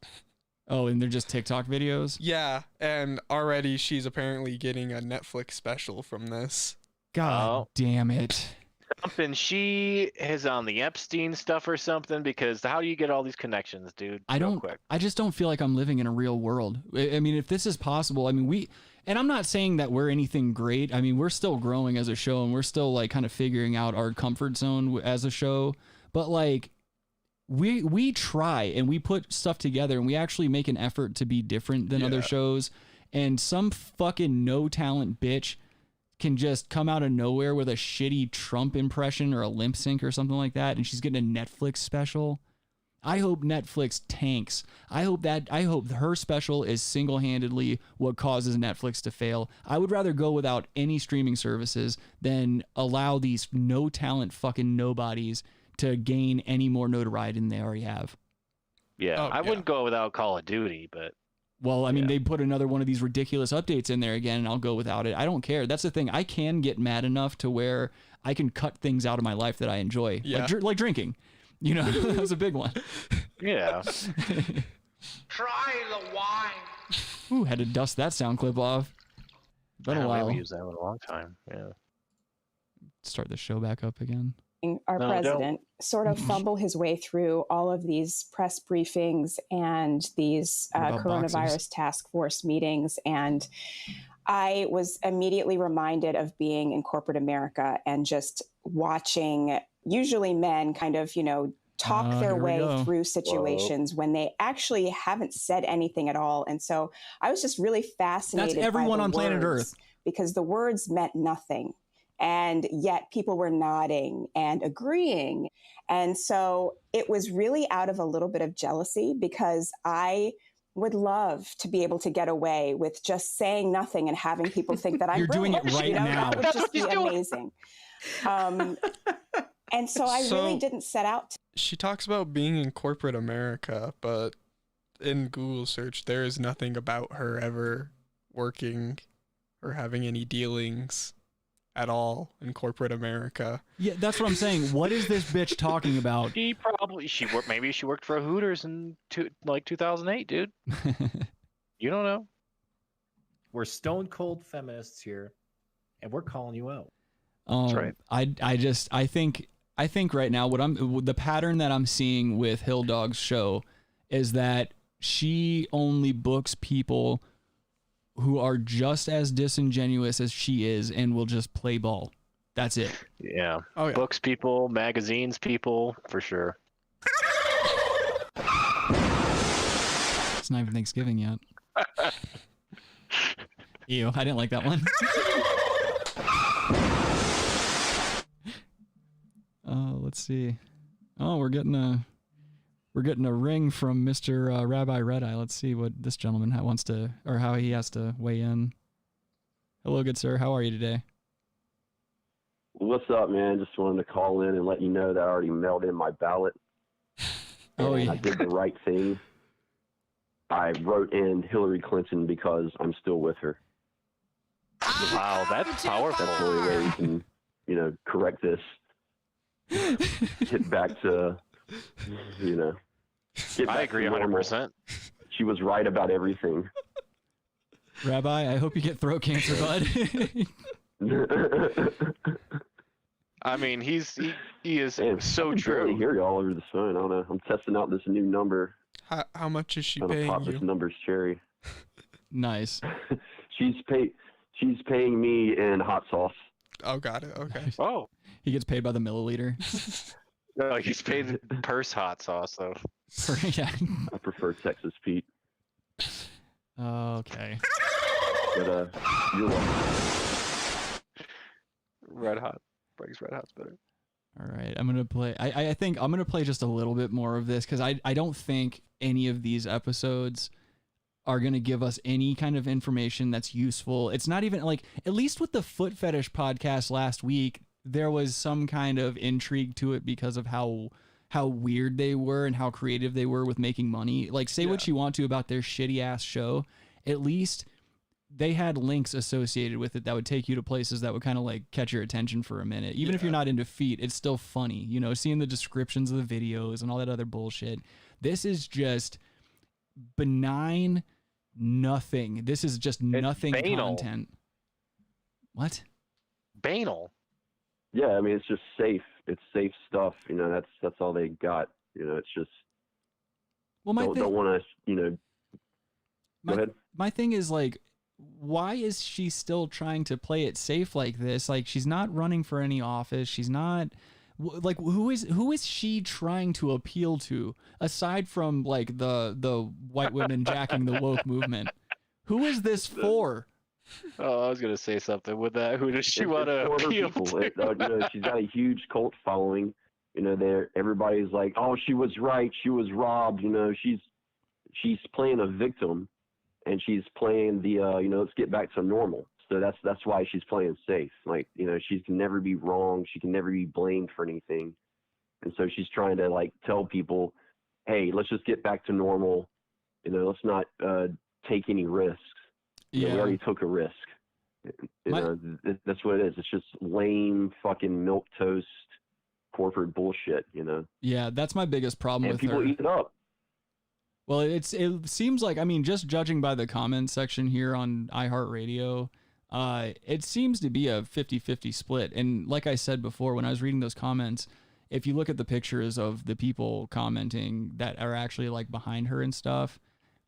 Oh, and they're just TikTok videos? Yeah, and already she's apparently getting a Netflix special from this. God damn it. Something she is on the Epstein stuff or something, because how do you get all these connections, dude? I just don't feel like I'm living in a real world. I mean, if this is possible, I mean, and I'm not saying that we're anything great. I mean, we're still growing as a show, and we're still like kind of figuring out our comfort zone as a show. But like, we try and we put stuff together, and we actually make an effort to be different than other shows. And some fucking no talent bitch can just come out of nowhere with a shitty Trump impression or a lip sync or something like that, and she's getting a Netflix special. I hope Netflix tanks. I hope her special is single-handedly what causes Netflix to fail. I would rather go without any streaming services than allow these no-talent fucking nobodies to gain any more notoriety than they already have. Yeah, I wouldn't go without Call of Duty, but... Well, I mean, they put another one of these ridiculous updates in there again, and I'll go without it. I don't care. That's the thing. I can get mad enough to where I can cut things out of my life that I enjoy, like drinking. You know, that was a big one. Yeah. Try the wine. Ooh, had to dust that sound clip off. Been a while. We used that in a long time. Yeah. Start the show back up again. Our president sort of fumble his way through all of these press briefings and these coronavirus task force meetings. And I was immediately reminded of being in corporate America and just watching usually men kind of, talk their way through situations when they actually haven't said anything at all. And so I was just really fascinated. That's everyone by the on planet words, Earth. Because the words meant nothing. And yet people were nodding and agreeing. And so it was really out of a little bit of jealousy, because I would love to be able to get away with just saying nothing and having people think that I'm You're doing it right now. That would just be amazing. And so I really didn't set out to. She talks about being in corporate America, but in Google search, there is nothing about her ever working or having any dealings at all in corporate America. Yeah, that's what I'm saying. What is this bitch talking about? Maybe she worked for a Hooters in 2008, dude. You don't know. We're stone cold feminists here, and we're calling you out. That's right. I think right now the pattern that I'm seeing with Hill Dog's show is that she only books people who are just as disingenuous as she is and will just play ball. That's it. Yeah. Books people, magazines people, for sure. It's not even Thanksgiving yet. Ew, I didn't like that one. Let's see. Oh, we're getting a ring from Mr. Rabbi Red Eye. Let's see what this gentleman wants to, or how he has to weigh in. Hello, good sir. How are you today? What's up, man? Just wanted to call in and let you know that I already mailed in my ballot. Oh, yeah. I did the right thing. I wrote in Hillary Clinton because I'm still with her. Wow, that's powerful. That's the only way we can, correct this. Get back to, get back I agree 100%. She was right about everything. Rabbi, I hope you get throat cancer, bud. I mean, he is so I can true. barely hear you all over the phone. I don't know. I'm testing out this new number. How much is she I'm gonna paying pop you? this number's cherry. Nice. She's paying me in hot sauce. Oh, got it. Okay. Oh. He gets paid by the milliliter. No, he's paid purse hot sauce though. Yeah. I prefer Texas Pete. Okay. But you're welcome. Red Hot. Breaks Red Hot's better. All right, I'm gonna play. I think I'm gonna play just a little bit more of this because I don't think any of these episodes are gonna give us any kind of information that's useful. It's not even like, at least with the foot fetish podcast last week, there was some kind of intrigue to it because of how weird they were and how creative they were with making money. Like, say what you want to about their shitty ass show, at least they had links associated with it that would take you to places that would kind of like catch your attention for a minute. Even if you're not into feet, it's still funny, you know, seeing the descriptions of the videos and all that other bullshit. This is just benign nothing. This is just nothing banal. content. What? Banal. Yeah, I mean, it's just safe. It's safe stuff. You know, that's all they got. You know, it's just. Well, don't want to. You know. Go ahead. My thing is like, why is she still trying to play it safe like this? Like, she's not running for any office. She's not. Like, who is she trying to appeal to aside from like the white women jacking the woke movement? Who is this for? Oh, I was gonna say something with that. Who does she want to appeal to? You know, she's got a huge cult following. You know, everybody's like, "Oh, she was right. She was robbed." You know, she's playing a victim, and she's playing the you know, let's get back to normal. So that's why she's playing safe. Like, you know, she can never be wrong. She can never be blamed for anything, and so she's trying to like tell people, "Hey, let's just get back to normal. You know, let's not take any risks." You know, we already took a risk. You know, that's what it is. It's just lame fucking milquetoast corporate bullshit, you know? Yeah, that's my biggest problem with people her. eat it up. Well, it seems like, I mean, just judging by the comment section here on iHeartRadio, it seems to be a 50-50 split. And like I said before, when I was reading those comments, if you look at the pictures of the people commenting that are actually like behind her and stuff,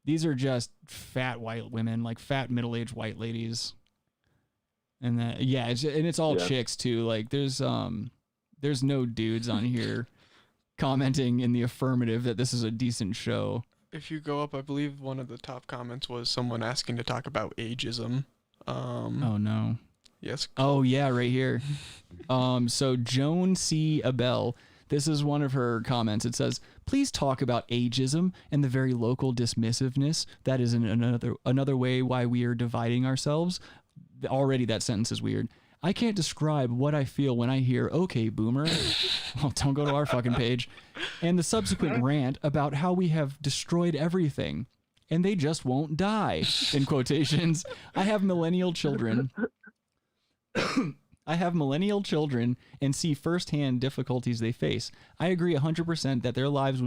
these are just fat white women, like fat middle-aged white ladies. And that, yeah, it's all chicks too. Like there's no dudes on here commenting in the affirmative that this is a decent show. If you go up, I believe one of the top comments was someone asking to talk about ageism. Oh no. Yes. Oh yeah, right here. So Joan C. Abel, this is one of her comments. It says, "Please talk about ageism and the very local dismissiveness. That is another way why we are dividing ourselves." Already that sentence is weird. "I can't describe what I feel when I hear, 'Okay, boomer.'" Well, don't go to our fucking page. "And the subsequent rant about how we have destroyed everything and they just won't die," in quotations. "I have millennial children. I have millennial children and see firsthand difficulties they face. I agree 100% that their lives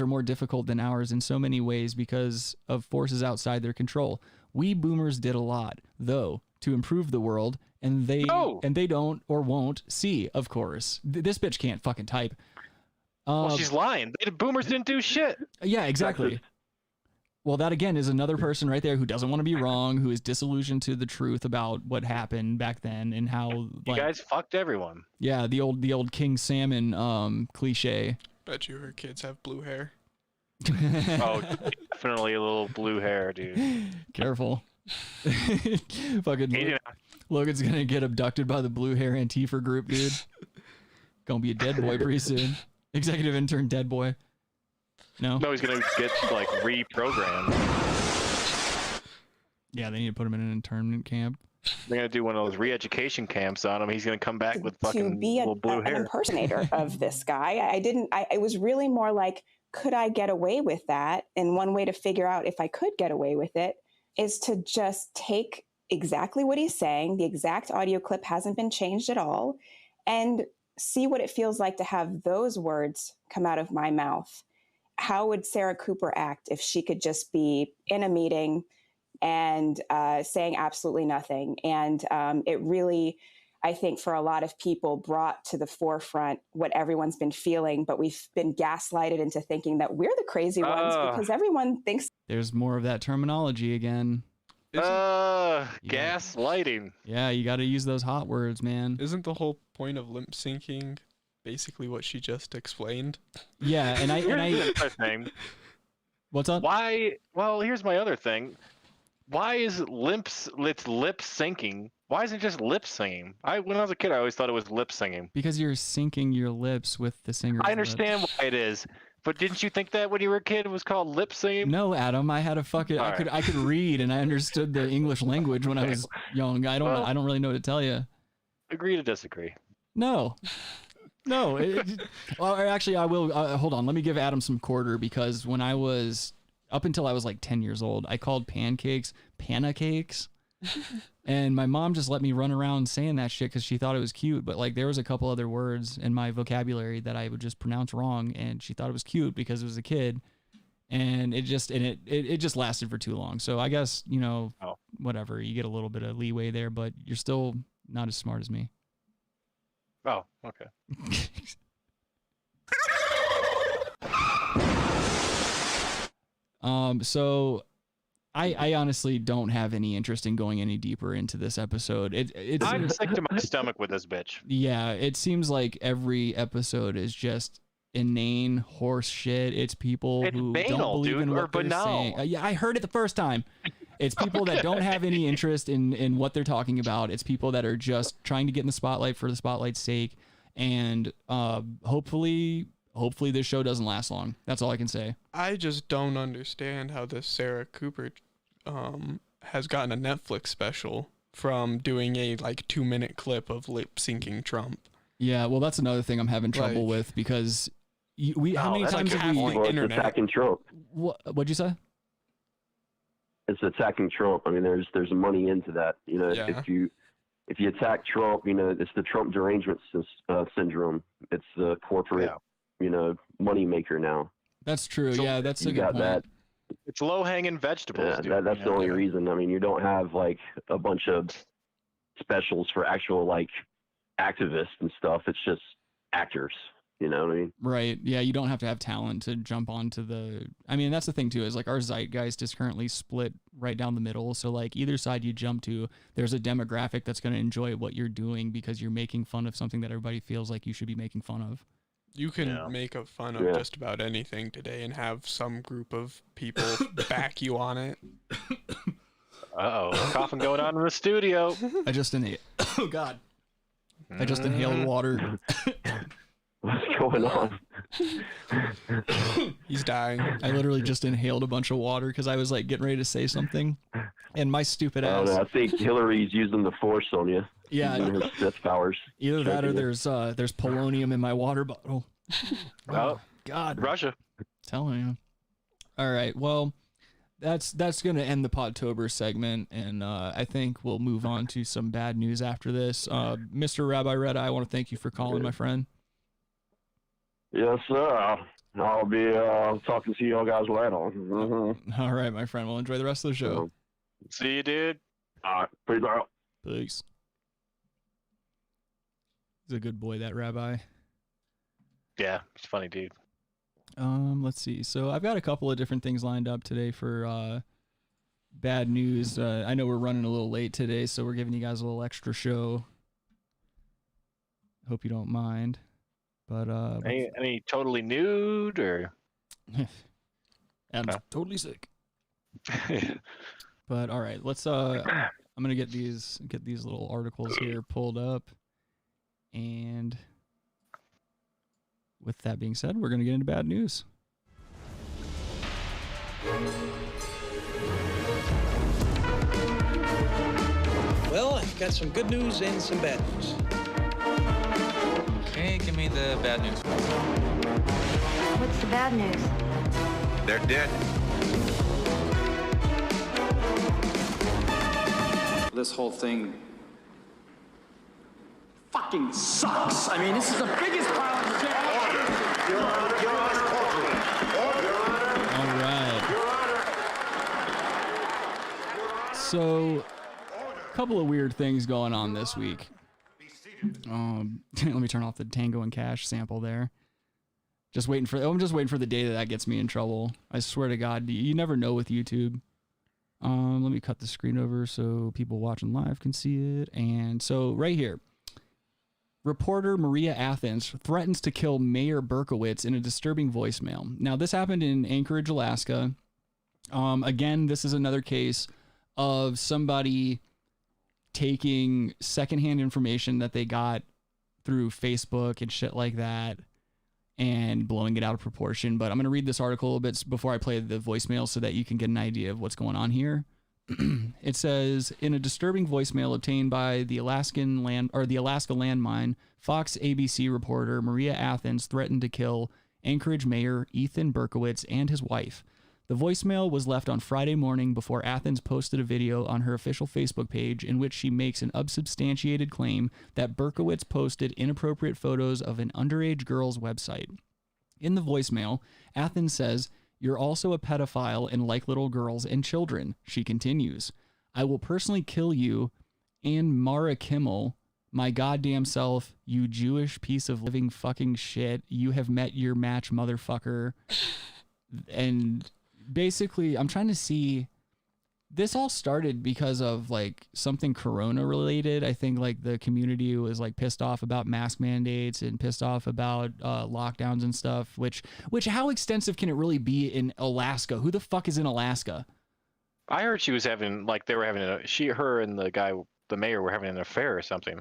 are more difficult than ours in so many ways because of forces outside their control. We boomers did a lot, though, to improve the world, and they don't or won't see, of course." This bitch can't fucking type. Well, she's lying. The boomers didn't do shit. Yeah, exactly. Well, that again is another person right there who doesn't want to be wrong, who is disillusioned to the truth about what happened back then and how you guys fucked everyone. Yeah, the old King Salmon cliche. Bet you her kids have blue hair. Oh, definitely a little blue hair, dude. Careful. Fucking Logan's gonna get abducted by the blue hair Antifa group, dude. Gonna be a dead boy pretty soon. Executive intern dead boy. No, he's gonna get like reprogrammed. Yeah, they need to put him in an internment camp. They're gonna do one of those re-education camps on him. He's gonna come back with fucking little blue hair. An impersonator of this guy. It was really more like, could I get away with that? And one way to figure out if I could get away with it is to just take exactly what he's saying. The exact audio clip hasn't been changed at all, and see what it feels like to have those words come out of my mouth. How would Sarah Cooper act if she could just be in a meeting and saying absolutely nothing? And it really, I think, for a lot of people, brought to the forefront what everyone's been feeling, but we've been gaslighted into thinking that we're the crazy ones because everyone thinks. There's more of that terminology again. Gaslighting. Yeah, you got to use those hot words, man. Isn't the whole point of lip syncing basically what she just explained? Yeah, and Here's the thing. What's up? Why? Well, here's my other thing. Why is lip syncing? Why isn't it just lip singing? When I was a kid, I always thought it was lip singing. Because you're syncing your lips with the singer's I understand why it is, but didn't you think that when you were a kid it was called lip singing? No, Adam, I had a fucking I could read and I understood the English language when I was young. I don't really know what to tell you. Agree to disagree. No. Well, actually, I will. Hold on. Let me give Adam some quarter because when I was up until I was like 10 years old, I called pancakes panacakes. And my mom just let me run around saying that shit because she thought it was cute. But like there was a couple other words in my vocabulary that I would just pronounce wrong, and she thought it was cute because it was a kid. And it just lasted for too long. So I guess whatever, you get a little bit of leeway there, but you're still not as smart as me. Oh, okay. So I honestly don't have any interest in going any deeper into this episode. I'm sick to my stomach with this bitch. Yeah, it seems like every episode is just inane horse shit. It's people who don't believe in what they're saying. Yeah, I heard it the first time. It's people that don't have any interest in what they're talking about. It's people that are just trying to get in the spotlight for the spotlight's sake. And hopefully this show doesn't last long. That's all I can say. I just don't understand how this Sarah Cooper has gotten a Netflix special from doing a 2-minute clip of lip syncing Trump. Yeah, well, that's another thing I'm having trouble with because how many times have we It's attacking Trump. What'd you say? It's attacking Trump. I mean, there's money into that. If you attack Trump, it's the Trump derangement syndrome. It's the corporate, money maker now. That's true. Yeah, that's a good got point. that. It's low-hanging vegetables. Yeah, dude. that's the only reason. I mean, you don't have a bunch of specials for actual activists and stuff. It's just actors. You know what I mean? Right. Yeah, you don't have to have talent to jump onto the... I mean, that's the thing, too, is our zeitgeist is currently split right down the middle. So, either side you jump to, there's a demographic that's going to enjoy what you're doing because you're making fun of something that everybody feels like you should be making fun of. You can make a fun of just about anything today and have some group of people back you on it. Uh-oh. Coughing going on in the studio. I just inhaled... Oh, God. I just inhaled water. What's going on? He's dying. I literally just inhaled a bunch of water because I was getting ready to say something, and my stupid ass. I think Hillary's using the force on you. Yeah, her Sith powers. Either that or there's polonium in my water bottle. Oh God, Russia. I'm telling you. All right, well, that's gonna end the Podtober segment, and I think we'll move on to some bad news after this. Mr. Rabbi Red, I want to thank you for calling, my friend. Yes, sir. I'll be talking to y'all guys later. Mm-hmm. All right, my friend. We'll enjoy the rest of the show. See you, dude. All right. Peace out. Peace. He's a good boy, that rabbi. Yeah, he's a funny dude. Let's see. So I've got a couple of different things lined up today for bad news. I know we're running a little late today, so we're giving you guys a little extra show. Hope you don't mind. But any totally nude or Adam's totally sick. But all right, let's I'm gonna get these little articles here pulled up, and with that being said, we're gonna get into bad news. Well, I've got some good news and some bad news. Okay, give me the bad news. What's the bad news? They're dead. This whole thing fucking sucks. I mean, this is the biggest pile of shit. Your Honor, All right. So, a couple of weird things going on this week. Let me turn off the Tango and Cash sample there. I'm just waiting for the day that gets me in trouble. I swear to God, you never know with YouTube. Let me cut the screen over so people watching live can see it. And so right here, reporter Maria Athens threatens to kill Mayor Berkowitz in a disturbing voicemail. Now, this happened in Anchorage, Alaska. Again, this is another case of somebody taking secondhand information that they got through Facebook and shit like that and blowing it out of proportion. But I'm going to read this article a little bit before I play the voicemail so that you can get an idea of what's going on here. It says, in a disturbing voicemail obtained by the Alaska landmine, Fox ABC reporter Maria Athens threatened to kill Anchorage Mayor Ethan Berkowitz and his wife. The voicemail was left on Friday morning before Athens posted a video on her official Facebook page in which she makes an unsubstantiated claim that Berkowitz posted inappropriate photos of an underage girl's website. In the voicemail, Athens says, "You're also a pedophile and like little girls and children." She continues, "I will personally kill you and Mara Kimmel, my goddamn self, you Jewish piece of living fucking shit. You have met your match, motherfucker." And basically, I'm trying to see, this all started because of like something Corona related. I think like the community was like pissed off about mask mandates and pissed off about lockdowns and stuff, which how extensive can it really be in Alaska? Who the fuck is in Alaska? I heard she was having, like, they were having her and the mayor were having an affair or something.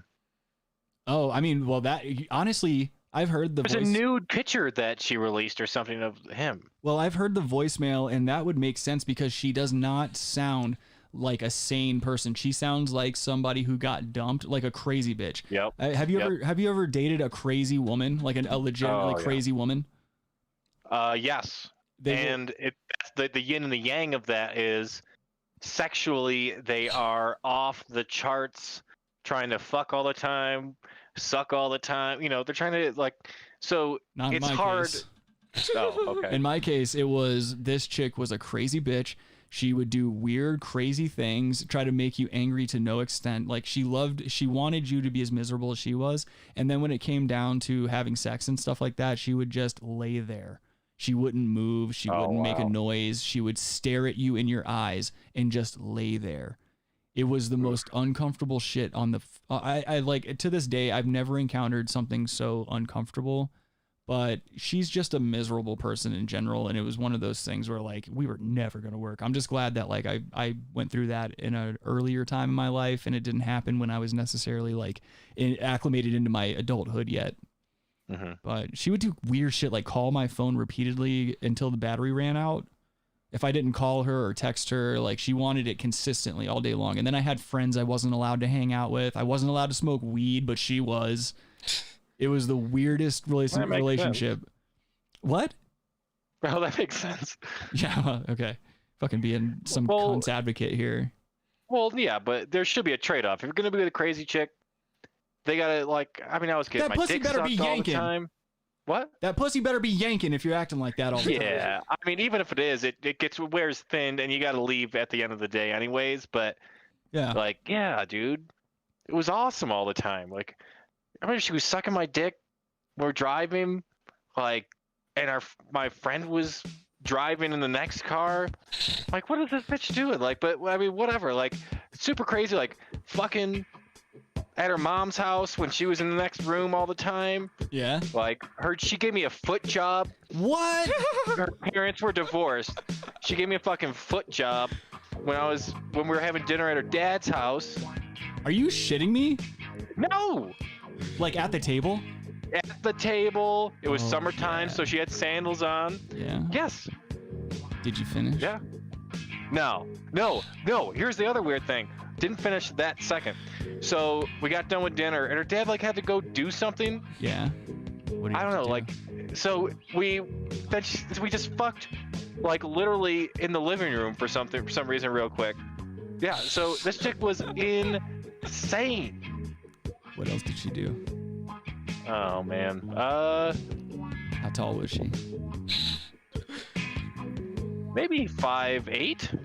Oh, I mean, well, that honestly, I've heard the There's a nude picture that she released or something of him. Well, I've heard the voicemail, and that would make sense because she does not sound like a sane person. She sounds like somebody who got dumped, like a crazy bitch. Yep. Have you ever dated a crazy woman, like a legitimately crazy woman? Yes. And the yin and the yang of that is sexually they are off the charts, trying to fuck all the time, suck all the time. You know, they're trying to like. So Not it's in my hard. Case. Oh, okay. In my case, it was this chick was a crazy bitch. She would do weird, crazy things, try to make you angry to no extent. Like she wanted you to be as miserable as she was. And then when it came down to having sex and stuff like that, she would just lay there. She wouldn't move. She wouldn't make a noise. She would stare at you in your eyes and just lay there. It was the most uncomfortable shit on the. I like to this day, I've never encountered something so uncomfortable. But she's just a miserable person in general, and it was one of those things where like we were never gonna work. I'm just glad that like I went through that in an earlier time in my life, and it didn't happen when I was necessarily like acclimated into my adulthood yet. Mm-hmm. But she would do weird shit like call my phone repeatedly until the battery ran out. If I didn't call her or text her, like she wanted it consistently all day long. And then I had friends I wasn't allowed to hang out with. I wasn't allowed to smoke weed, but she was. It was the weirdest relationship. Sense. What? Well, that makes sense. Yeah, okay. Fucking being some cunt's advocate here. Well, yeah, but there should be a trade-off. If you're going to be with a crazy chick, they got to, like, I mean, I was getting my dick sucked all the time. What? That pussy better be yanking if you're acting like that all the time. Yeah, I mean, even if it is, it wears thin, and you got to leave at the end of the day anyways, but, yeah, like, yeah, dude, it was awesome all the time. Like, I remember she was sucking my dick. We're driving, like, and my friend was driving in the next car. Like, what is this bitch doing? Like, but I mean, whatever. Like, super crazy. Like, fucking at her mom's house when she was in the next room all the time. Yeah. Like, she gave me a foot job. What? Her parents were divorced. She gave me a fucking foot job when we were having dinner at her dad's house. Are you shitting me? No. Like at the table? At the table. It was summertime, so she had sandals on. Yeah. Yes. Did you finish? Yeah. No. Here's the other weird thing. Didn't finish that second. So we got done with dinner, and her dad like had to go do something. Yeah. I don't know. Like, so we just fucked, like literally in the living room for some reason, real quick. Yeah. So this chick was insane. What else did she do? Oh man. How tall was she? Maybe 5'8".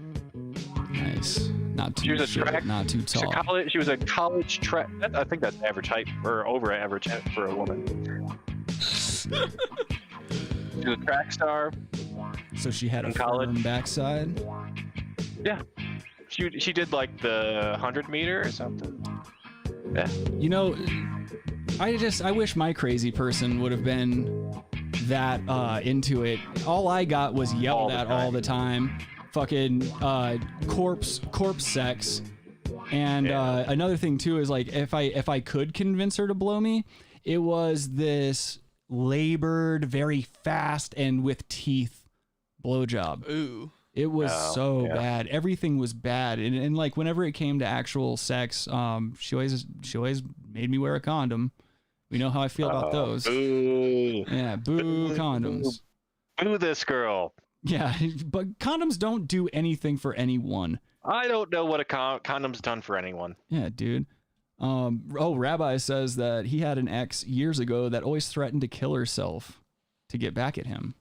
Nice. Not too short, not too tall. She was a college track. I think that's average height or over average height for a woman. She was a track star. So she had a firm backside. Yeah. She did like the 100-meter or something. Yeah. You know, I wish my crazy person would have been that into it. All I got was yelled at all the time. Fucking corpse sex. And another thing too is like if I could convince her to blow me, it was this labored, very fast and with teeth blowjob. Ooh. It was bad. Everything was bad. And like whenever it came to actual sex, she always made me wear a condom. We know how I feel about those. Boo. Yeah, boo condoms. Boo this girl. Yeah, but condoms don't do anything for anyone. I don't know what a condom's done for anyone. Yeah, dude. Rabbi says that he had an ex years ago that always threatened to kill herself to get back at him.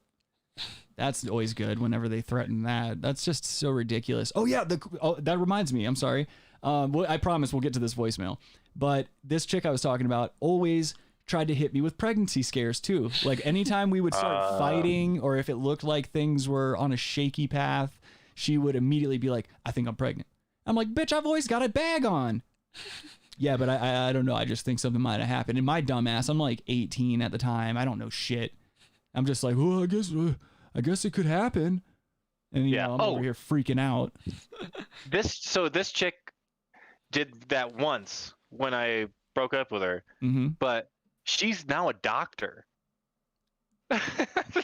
That's always good whenever they threaten that. That's just so ridiculous. Oh, yeah. That reminds me. I'm sorry. I promise we'll get to this voicemail. But this chick I was talking about always tried to hit me with pregnancy scares, too. Like anytime we would start fighting or if it looked like things were on a shaky path, she would immediately be like, I think I'm pregnant. I'm like, bitch, I've always got a bag on. Yeah, but I don't know. I just think something might have happened. And my dumbass, I'm like 18 at the time. I don't know shit. I'm just like, well, I guess it could happen. And you know, I'm over here freaking out. This chick did that once when I broke up with her, but she's now a doctor.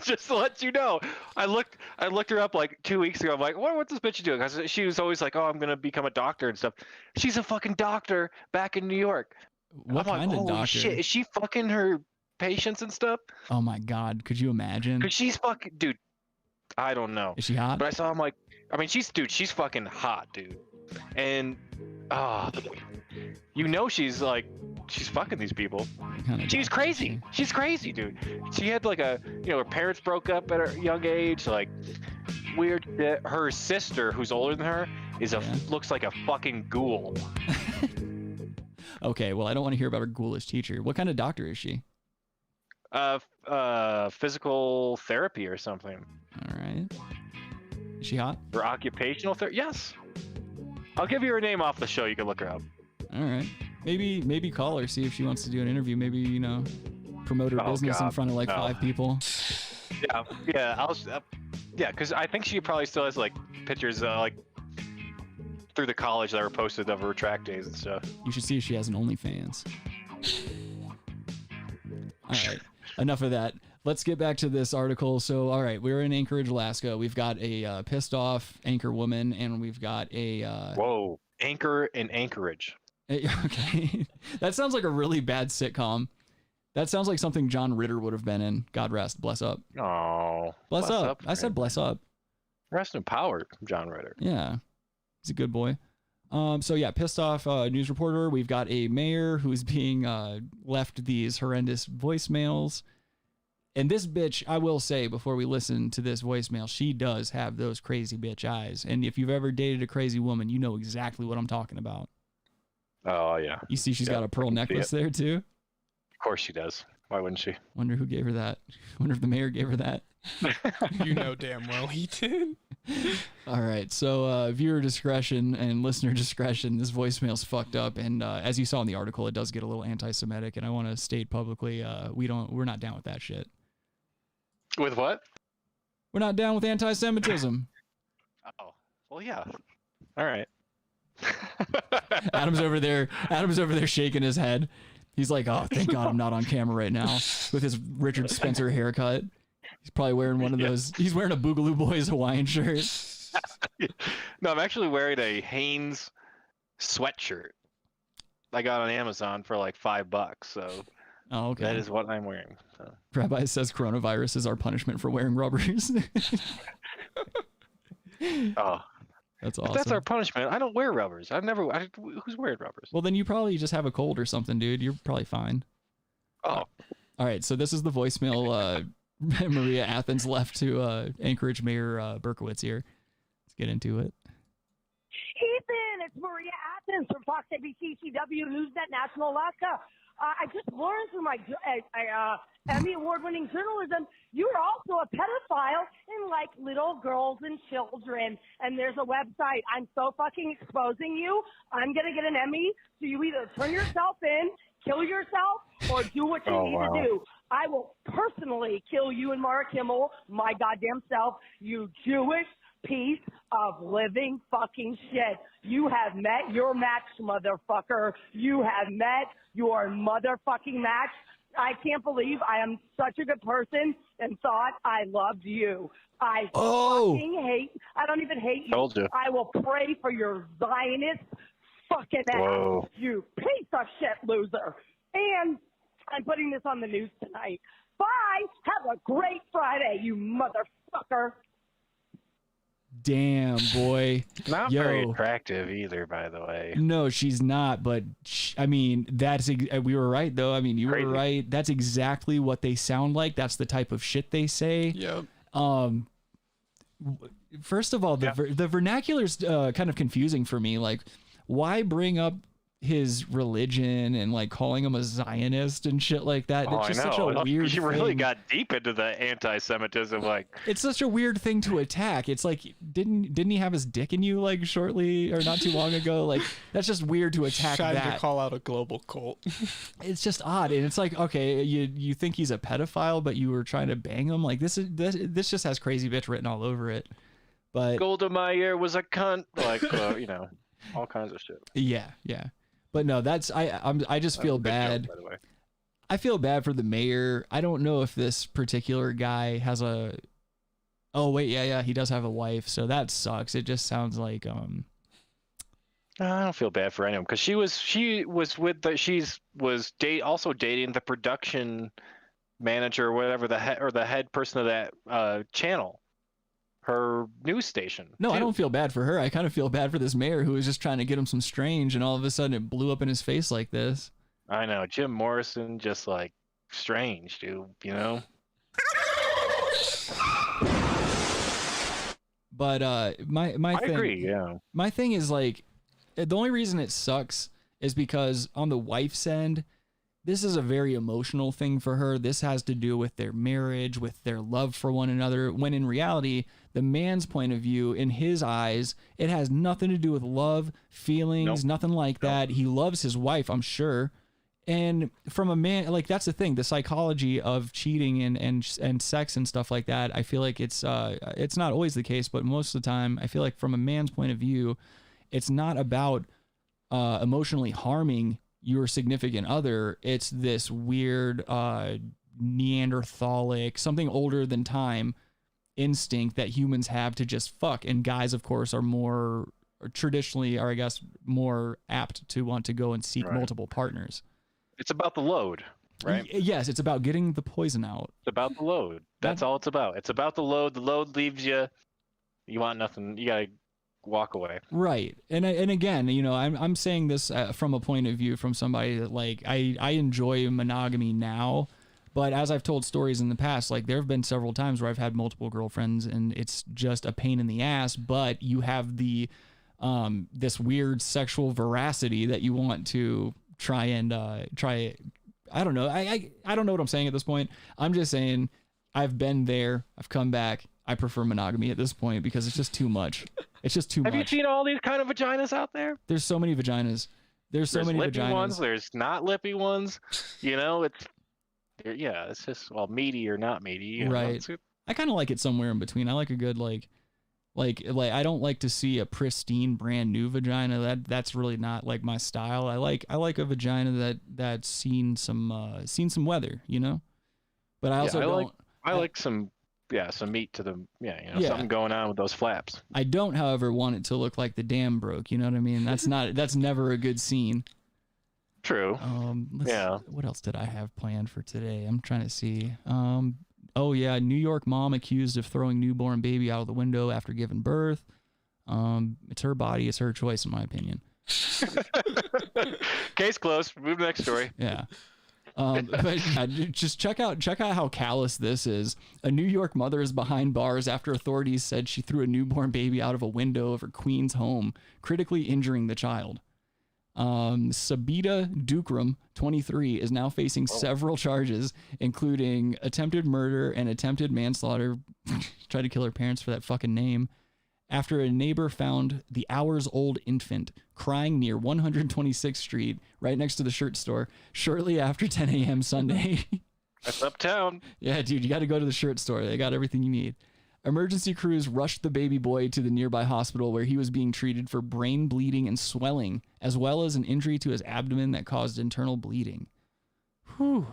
Just to let you know, I looked her up like 2 weeks ago. I'm like, what's this bitch doing? Because she was always like, oh, I'm gonna become a doctor and stuff. She's a fucking doctor back in New York. What kind of doctor? Shit, is she fucking her patients and stuff? Oh my god, could you imagine? Because she's fucking, dude. I don't know. Is she hot? But I saw him like, I mean, she's fucking hot, dude. And you know, she's fucking these people. She's crazy. She's crazy, dude. She had like her parents broke up at a young age, like weird shit. Her sister, who's older than her, looks like a fucking ghoul. Okay, well, I don't want to hear about her ghoulish teacher. What kind of doctor is she? Physical therapy or something. All right. Is she hot? For occupational therapy? Yes. I'll give you her name off the show. You can look her up. All right. Maybe call her, see if she wants to do an interview. Maybe, promote her business in front of like 5 people. Yeah. Because I think she probably still has like pictures like through the college that were posted of her track days and stuff. You should see if she has an OnlyFans. All right. Enough of that. Let's get back to this article. So, all right, we're in Anchorage, Alaska. We've got a pissed off anchor woman, and we've got a... Whoa, anchor in Anchorage. Okay. That sounds like a really bad sitcom. That sounds like something John Ritter would have been in. God rest. Bless up. Oh. Bless up. I said bless up. Rest in power, John Ritter. Yeah. He's a good boy. So yeah, pissed off news reporter. We've got a mayor who's being left these horrendous voicemails. And this bitch, I will say before we listen to this voicemail, she does have those crazy bitch eyes. And if you've ever dated a crazy woman, you know exactly what I'm talking about. Oh, yeah. You see she's got a pearl necklace there, too? Of course she does. Why wouldn't she? Wonder who gave her that. Wonder if the mayor gave her that. You know damn well he did. All right. So viewer discretion and listener discretion. This voicemail's fucked up. And as you saw in the article, it does get a little anti-Semitic. And I want to state publicly, we're not down with that shit. With what? We're not down with anti-Semitism. Oh, well, yeah. All right. Adam's over there shaking his head. He's like, oh, thank God I'm not on camera right now with his Richard Spencer haircut. He's probably wearing one of those. He's wearing a Boogaloo Boys Hawaiian shirt. No, I'm actually wearing a Hanes sweatshirt I got on Amazon for like $5. So okay. That is what I'm wearing. So. Rabbi says coronavirus is our punishment for wearing rubbers. Oh. That's awesome. If that's our punishment, I don't wear rubbers. Who's wearing rubbers? Well, then you probably just have a cold or something, dude. You're probably fine. Oh. All right. So this is the voicemail Maria Athens left to Anchorage Mayor Berkowitz here. Let's get into it. Ethan, it's Maria Athens from Fox ABC CW Newsnet National Alaska. I just learned through my Emmy Award-winning journalism, you were also a pedophile in like little girls and children, and there's a website. I'm so fucking exposing you. I'm going to get an Emmy, so you either turn yourself in, kill yourself, or do what you need to do. I will personally kill you and Mara Kimmel, my goddamn self, you Jewish piece of living fucking shit. You have met your match, motherfucker. You have met your motherfucking match. I can't believe I am such a good person and thought I loved you. I fucking hate, I don't even hate you. Told you. I will pray for your Zionist fucking ass, you piece of shit loser. And I'm putting this on the news tonight. Bye. Have a great Friday, you motherfucker. Damn, boy. Not very attractive either, by the way. No, she's not. But I mean, we were right though. I mean, you were right. That's exactly what they sound like. That's the type of shit they say. Yep. First of all, the vernacular's kind of confusing for me. Like, why bring up his religion and like calling him a Zionist and shit like that? It's just such a weird You really thing. got deep into the anti-Semitism, like It's such a weird thing to attack. It's like, didn't he have his dick in you like shortly or not too long ago? Like, that's just weird to attack Trying that. to call out a global cult. It's just odd, and it's like, okay, you think he's a pedophile, but you were trying to bang him. Like, this just has crazy bitch written all over it. But Golda Meir was a cunt, like you know, all kinds of shit. Yeah. But no, I just feel bad. Joke, by the way. I feel bad for the mayor. I don't know if this particular guy has a. Oh wait, yeah, he does have a wife, so that sucks. It just sounds like I don't feel bad for anyone because she was with also dating the production manager or whatever the head person of that channel. Her news station. No, too. I don't feel bad for her. I kind of feel bad for this mayor who was just trying to get him some strange, and all of a sudden it blew up in his face like this. I know. Jim Morrison, just like strange, dude, you know? But my I thing, agree, yeah. My thing is like, the only reason it sucks is because on the wife's end, this is a very emotional thing for her. This has to do with their marriage, with their love for one another, when in reality, the man's point of view, in his eyes, it has nothing to do with love, feelings, nothing like that. He loves his wife, I'm sure. And from a man, like, that's the thing, the psychology of cheating and sex and stuff like that, I feel like it's not always the case, but most of the time, I feel like from a man's point of view, it's not about emotionally harming your significant other. It's this weird Neanderthalic, something older than time instinct that humans have to just fuck. And guys, of course, are more traditionally, or I guess more apt to want to go and seek multiple partners. It's about the load, right? Yes, it's about getting the poison out. It's about the load. That's all it's about. It's about the load. The load leaves you. You want nothing. You gotta walk away. Right. And again, you know, I'm saying this from a point of view from somebody that, like, I enjoy monogamy now, but as I've told stories in the past, like, there have been several times where I've had multiple girlfriends and it's just a pain in the ass, but you have the this weird sexual veracity that you want to try. I don't know. I don't know what I'm saying at this point. I'm just saying I've been there. I've come back. I prefer monogamy at this point because it's just too much. It's just too much. Have you seen all these kind of vaginas out there? There's so many vaginas. There's many lippy vaginas. ones. There's not lippy ones. You know, it's just meaty or not meaty. You know, right. I kind of like it somewhere in between. I like a good like I don't like to see a pristine brand new vagina. That's really not like my style. I like a vagina that's seen some weather, you know. But I also I like some meat to them. Something going on with those flaps. I don't, however, want it to look like the dam broke. You know what I mean? That's never a good scene. True. What else did I have planned for today? I'm trying to see. Oh yeah, New York mom accused of throwing newborn baby out of the window after giving birth. It's her body, it's her choice, in my opinion. Case closed. Move to the next story. Yeah. But just check out how callous this is. A New York mother is behind bars after authorities said she threw a newborn baby out of a window of her Queens home, critically injuring the child. Sabita Dukram, 23, is now facing several charges, including attempted murder and attempted manslaughter. Tried to kill her parents for that fucking name. After a neighbor found the hours-old infant crying near 126th Street, right next to the shirt store, shortly after 10 a.m. Sunday. That's uptown. Yeah, dude, you got to go to the shirt store. They got everything you need. Emergency crews rushed the baby boy to the nearby hospital where he was being treated for brain bleeding and swelling, as well as an injury to his abdomen that caused internal bleeding. Whew.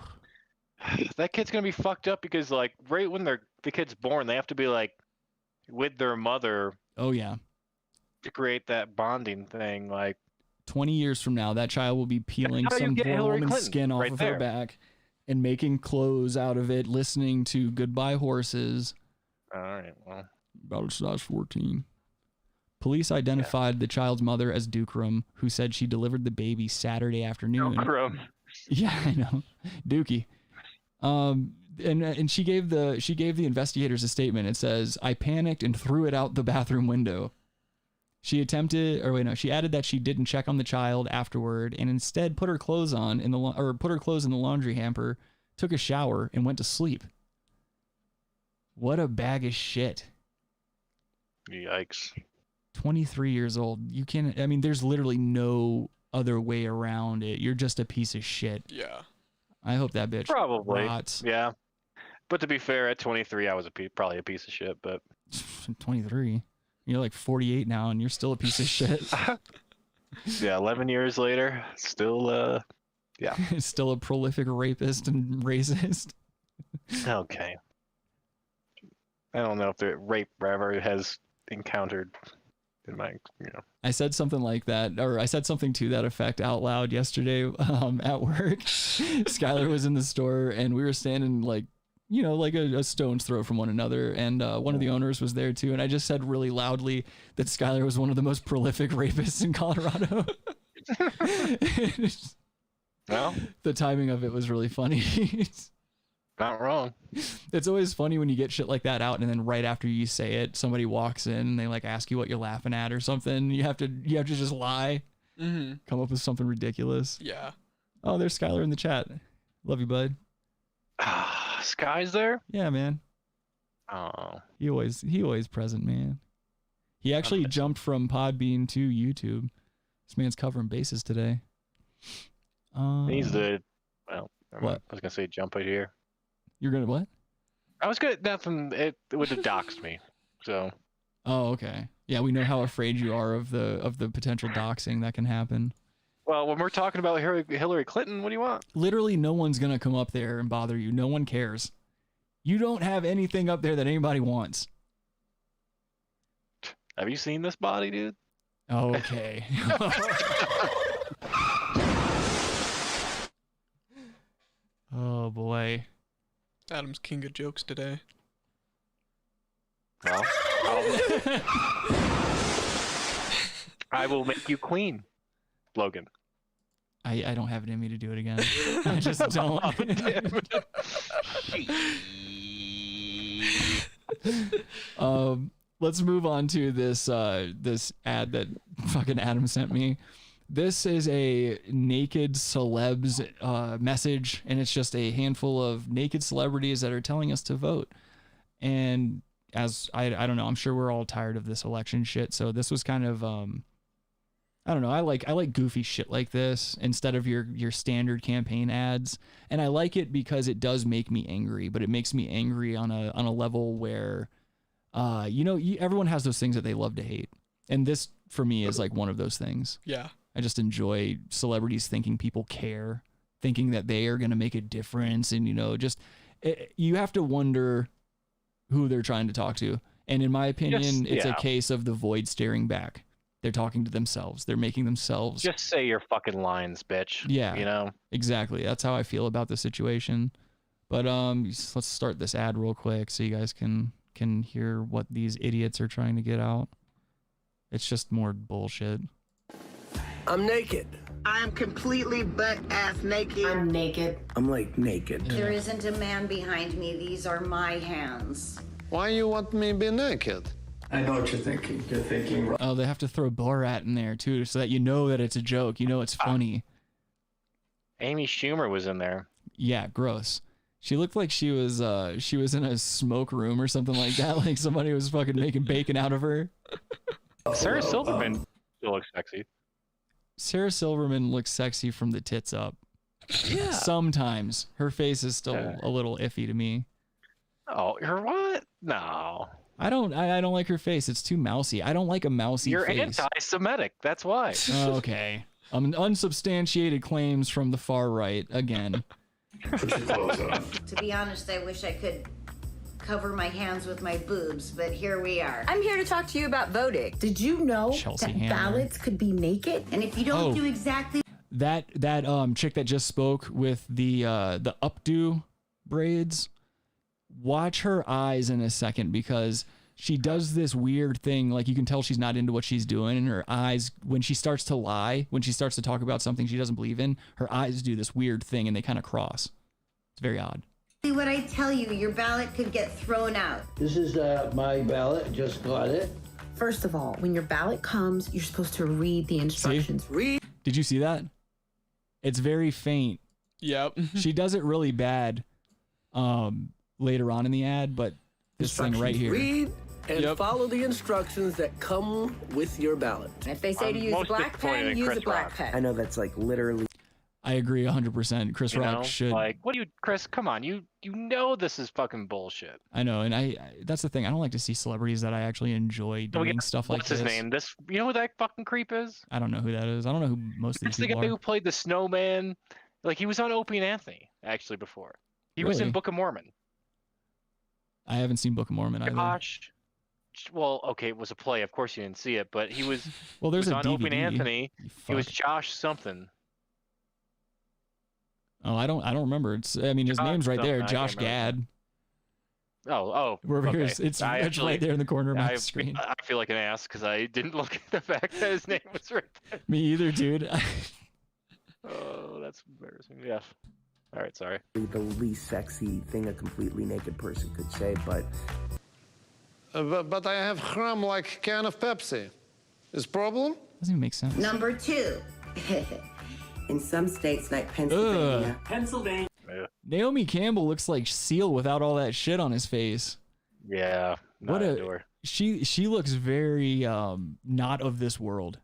That kid's going to be fucked up because, like, right when the kid's born, they have to be, like, with their mother. Oh, yeah. To create that bonding thing, like 20 years from now, that child will be peeling some poor woman's skin off of her back and making clothes out of it, listening to Goodbye Horses. All right, well. About a size 14. Police identified the child's mother as Dukram, who said she delivered the baby Saturday afternoon. Dukram. Yeah, I know. Dookie. And she gave the investigators a statement. It says, "I panicked and threw it out the bathroom window." She added that she didn't check on the child afterward and instead put her clothes on in the laundry hamper, took a shower, and went to sleep. What a bag of shit. Yikes. 23 years old. There's literally no other way around it. You're just a piece of shit. Yeah. I hope that bitch probably rots. Yeah. But to be fair, at 23, I was probably a piece of shit, but 23. You're like 48 now and you're still a piece of shit. Yeah, 11 years later, still yeah. Still a prolific rapist and racist. Okay. I don't know if the rape ever has encountered in my, I said something like that, or I said something to that effect out loud yesterday at work. Skylar was in the store and we were standing like a stone's throw from one another. And one of the owners was there too. And I just said really loudly that Skylar was one of the most prolific rapists in Colorado. Well, the timing of it was really funny. Not wrong. It's always funny when you get shit like that out and then right after you say it, somebody walks in and they like ask you what you're laughing at or something. You have to just lie. Mm-hmm. Come up with something ridiculous. Yeah. Oh, there's Skylar in the chat. Love you, bud. Sky's there? Yeah, man. Oh. He always present, man. He actually jumped from Podbean to YouTube. This man's covering bases today. He's the what? I was gonna say jump right here. You're gonna what? I was gonna nothing. It would have doxed me. So. Oh, okay. Yeah, we know how afraid you are of the potential doxing that can happen. Well, when we're talking about Hillary Clinton, what do you want? Literally, no one's gonna come up there and bother you. No one cares. You don't have anything up there that anybody wants. Have you seen this body, dude? Oh, okay. Oh boy. Adam's king of jokes today. Well, I will make you queen, Logan. I don't have it in me to do it again. I just don't. Let's move on to this ad that fucking Adam sent me. This is a naked celebs message, and it's just a handful of naked celebrities that are telling us to vote. And as I don't know, I'm sure we're all tired of this election shit. So this was kind of I don't know. I like goofy shit like this instead of your standard campaign ads, and I like it because it does make me angry. But it makes me angry on a level where, everyone has those things that they love to hate, and this for me is like one of those things. Yeah. I just enjoy celebrities thinking people care, thinking that they are going to make a difference, and you have to wonder who they're trying to talk to. And in my opinion, it's a case of the void staring back. They're talking to themselves. They're making themselves. Just say your fucking lines, bitch. Yeah. Exactly. That's how I feel about the situation. But let's start this ad real quick so you guys can hear what these idiots are trying to get out. It's just more bullshit. I'm naked. I'm completely butt-ass naked. I'm naked. I'm like naked. There isn't a man behind me. These are my hands. Why you want me to be naked? I know what you're thinking. You're thinking. Oh, they have to throw Borat in there too, so that you know that it's a joke. You know it's funny. Amy Schumer was in there. Yeah, gross. She looked like she was in a smoke room or something like that. Like somebody was fucking making bacon out of her. Sarah Silverman still looks sexy. Sarah Silverman looks sexy from the tits up. Yeah. Sometimes her face is still a little iffy to me. Oh, her what? No. I don't like her face. It's too mousy. I don't like a mousy You're face. anti-Semitic. That's why. Okay. Unsubstantiated claims from the far right again. To be honest, I wish I could cover my hands with my boobs, but here we are. I'm here to talk to you about voting. Did you know Chelsea that Handler. ballots could be naked? And if you don't do exactly That chick that just spoke with the updo braids, watch her eyes in a second, because she does this weird thing. Like, you can tell she's not into what she's doing, and her eyes, when she starts to lie, when she starts to talk about something she doesn't believe in, her eyes do this weird thing and they kind of cross. It's very odd. what I tell you, your ballot could get thrown out. This is my ballot. Just got it. First of all, when your ballot comes, you're supposed to read the instructions. See? Did you see that? It's very faint. Yep. She does it really bad later on in the ad, but this thing right here. Read and follow the instructions that come with your ballot. If they say to use a black pen, use a black pen. I know that's like literally. I agree 100%. Chris Rock should. Like, what do you, Chris? Come on, you know this is fucking bullshit. I know, and I that's the thing. I don't like to see celebrities that I actually enjoy doing stuff like this. What's his name? You know who that fucking creep is? I don't know who that is. I don't know who most of these That's the people guy are. who played the snowman. Like, he was on Opie and Anthony actually before. He was in Really? Book of Mormon. I haven't seen Book of Mormon either. Gosh. Well, okay, it was a play. Of course you didn't see it, but he was. Well, there's he a was on Opie and DVD. Anthony. He was Josh something. Oh, I don't remember. His name's right there, something, I Josh can't remember. Gad. Oh. Wherever okay. it's I right there in the corner of my I screen. I feel like an ass because I didn't look at the fact that his name was right there. Me either, dude. Oh, that's embarrassing. Yeah. All right, sorry. The least sexy thing a completely naked person could say, but. But I have crumb like can of Pepsi. Is problem? Doesn't even make sense. Number 2. In some states like Pennsylvania. Naomi Campbell looks like Seal without all that shit on his face. Yeah. What she looks very not of this world.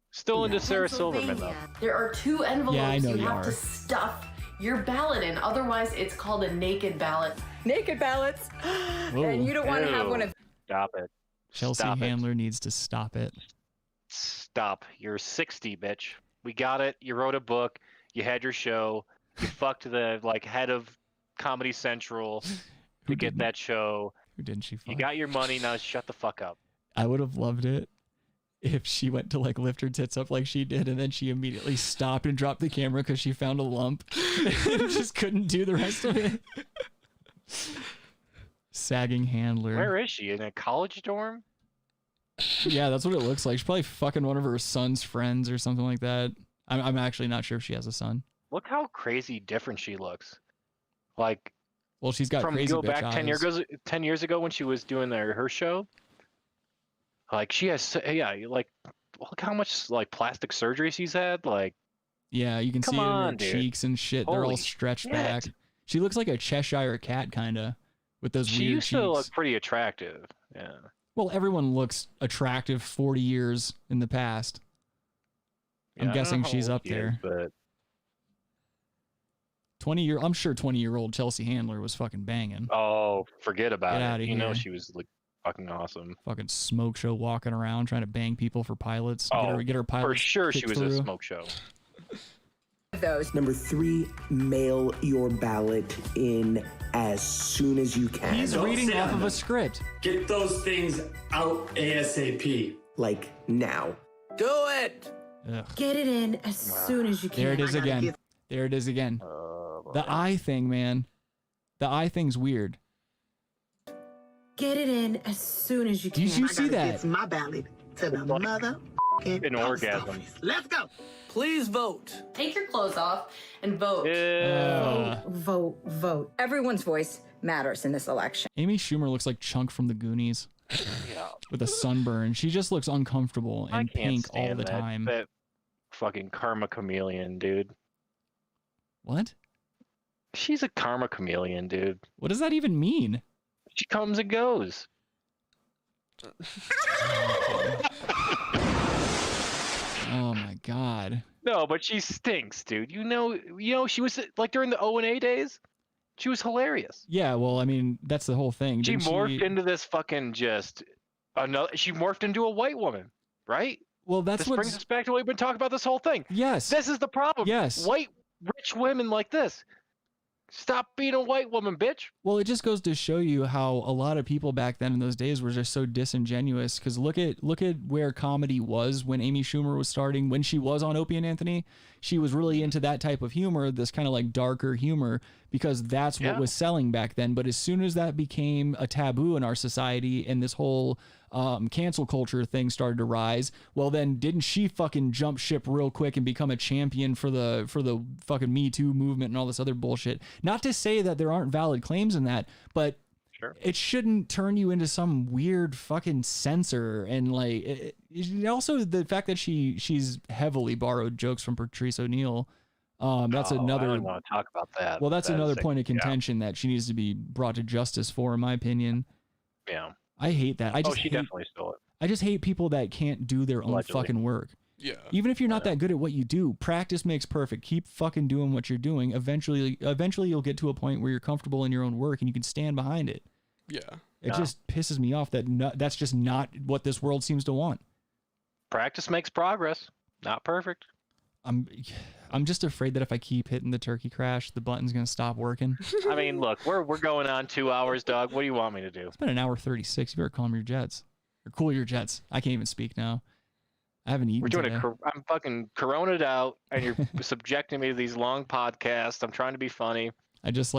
Still into Sarah Silverman though. There are 2 envelopes Yeah, I know you you have are. to stuff your ballot in. Otherwise, it's called a naked ballot. Naked ballots. Whoa. And you don't want to have one of. Stop it. Chelsea Stop it. Handler needs to stop it. Stop. You're 60, bitch. We got it. You wrote a book. You had your show. You fucked the head of Comedy Central to get that show. Who didn't she fuck? You got your money. Now shut the fuck up. I would have loved it if she went to lift her tits up like she did, and then she immediately stopped and dropped the camera because she found a lump and just couldn't do the rest of it. Sagging Handler. Where is she? In a college dorm? Yeah, that's what it looks like. She's probably fucking one of her son's friends or something like that. I'm actually not sure if she has a son. Look how crazy different she looks. Like, well, she's got from crazy go bitch back eyes. 10 years ago when she was doing her show. Like, she has, look how much plastic surgery she's had. Like, Yeah, you can Come see it in her on, dude. cheeks and shit. They're all Holy stretched shit. back. She looks like a Cheshire cat, kind of, with those she weird used cheeks. to look pretty attractive. Yeah. Well, everyone looks attractive 40 years in the past. Yeah, I I'm don't know guessing how she's old up she is, there. but 20-year, I'm sure 20-year-old Chelsea Handler was fucking banging. oh, forget about Get it. outta You know here. she was fucking awesome. Fucking smoke show walking around trying to bang people for pilots. Oh, get her pilots for sure she kicked was a through. smoke show. Those. Number 3, mail your ballot in as soon as you can. He's reading off of a script. Get those things out ASAP. Like now. Do it! Ugh. Get it in as soon as you can. There it is again. There it is again. The eye thing, man. The eye thing's weird. Get it in as soon as you can. Did you see that? It's my ballot to the mother. An orgasm. Let's go. Please vote. Take your clothes off and vote. Vote. Everyone's voice matters in this election. Amy Schumer looks like Chunk from the Goonies. with a sunburn. She just looks uncomfortable and pink all the time. That fucking karma chameleon, dude. What? She's a karma chameleon, dude. What does that even mean? She comes and goes. Oh my god. No, but she stinks, dude. You know, she was like during the O&A days, she was hilarious. Yeah, well, I mean, that's the whole thing. She morphed into this fucking she morphed into a white woman, right? Well, this brings us back to what we've been talking about this whole thing. Yes. This is the problem. Yes. White, rich women like this. Stop being a white woman, bitch. Well, it just goes to show you how a lot of people back then in those days were just so disingenuous. Because look at where comedy was when Amy Schumer was starting. When she was on Opie and Anthony, she was really into that type of humor, this kind of like darker humor, because that's what was selling back then. But as soon as that became a taboo in our society and this whole cancel culture thing started to rise, well, then didn't she fucking jump ship real quick and become a champion for the fucking Me Too movement and all this other bullshit? Not to say that there aren't valid claims in that, but it shouldn't turn you into some weird fucking censor. And like, also the fact that she's heavily borrowed jokes from Patrice O'Neill. That's another. I don't want to talk about that. Well, that's another point of contention that she needs to be brought to justice for, in my opinion. Yeah. I hate that. She definitely stole it. I just hate people that can't do their own fucking work. Yeah. Even if you're not that good at what you do, practice makes perfect. Keep fucking doing what you're doing. Eventually you'll get to a point where you're comfortable in your own work and you can stand behind it. Yeah. It just pisses me off that that's just not what this world seems to want. Practice makes progress. Not perfect. I'm just afraid that if I keep hitting the turkey crash, the button's gonna stop working. I mean, look, we're going on 2 hours, dog. What do you want me to do? It's been an hour 36. You better calm your jets or cool your jets. I can't even speak now. I haven't eaten. We're doing today. I'm fucking corona'd out, and you're subjecting me to these long podcasts. I'm trying to be funny. I just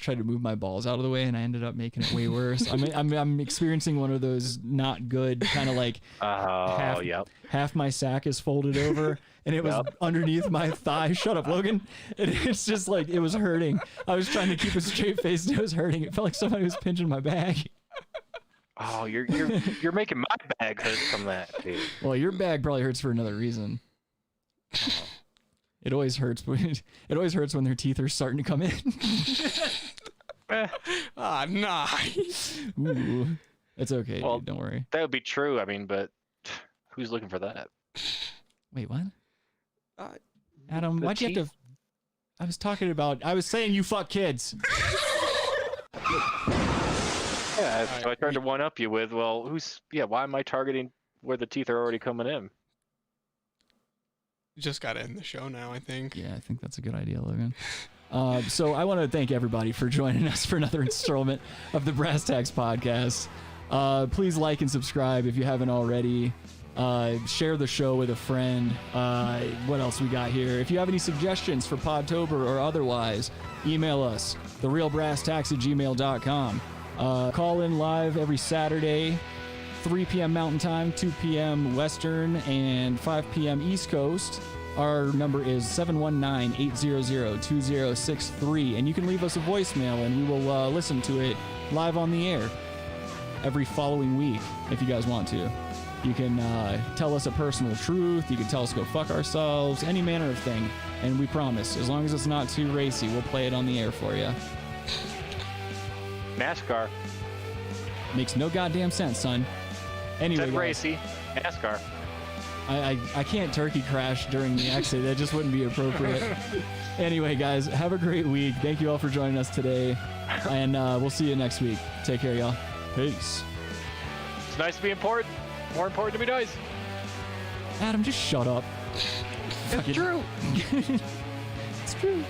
tried to move my balls out of the way, and I ended up making it way worse. I'm experiencing one of those not good kind of like half my sack is folded over, and it was underneath my thigh. Shut up, Logan. And it's just like it was hurting. I was trying to keep a straight face, and it was hurting. It felt like somebody was pinching my bag. Oh, you're making my bag hurt from that, dude. Well, your bag probably hurts for another reason. It always hurts. It always hurts when their teeth are starting to come in. Nice. Ooh, it's okay. Well, dude, don't worry. That would be true. I mean, but who's looking for that? Wait, what? Adam, why'd you have to? I was saying you fuck kids. Yeah, so I tried to one up you with, well, why am I targeting where the teeth are already coming in? You just got to end the show now, I think. Yeah, I think that's a good idea, Logan. So I want to thank everybody for joining us for another installment of the Brass Tacks Podcast. Please like and subscribe if you haven't already. Share the show with a friend. What else we got here? If you have any suggestions for Podtober or otherwise, email us, therealbrasstacks@gmail.com. Call in live every Saturday, 3 p.m. Mountain Time, 2 p.m. Western, and 5 p.m. East Coast. Our number is 719-800-2063, and you can leave us a voicemail, and we will listen to it live on the air every following week if you guys want to. You can tell us a personal truth. You can tell us to go fuck ourselves, any manner of thing, and we promise, as long as it's not too racy, we'll play it on the air for you. NASCAR. Makes no goddamn sense, son. Anyway, Said racy. NASCAR. I can't turkey crash during the exit. That just wouldn't be appropriate. Anyway, guys, have a great week. Thank you all for joining us today, and we'll see you next week. Take care, y'all. Peace. It's nice to be important. More important to be nice. Adam, just shut up. It's true. It's true.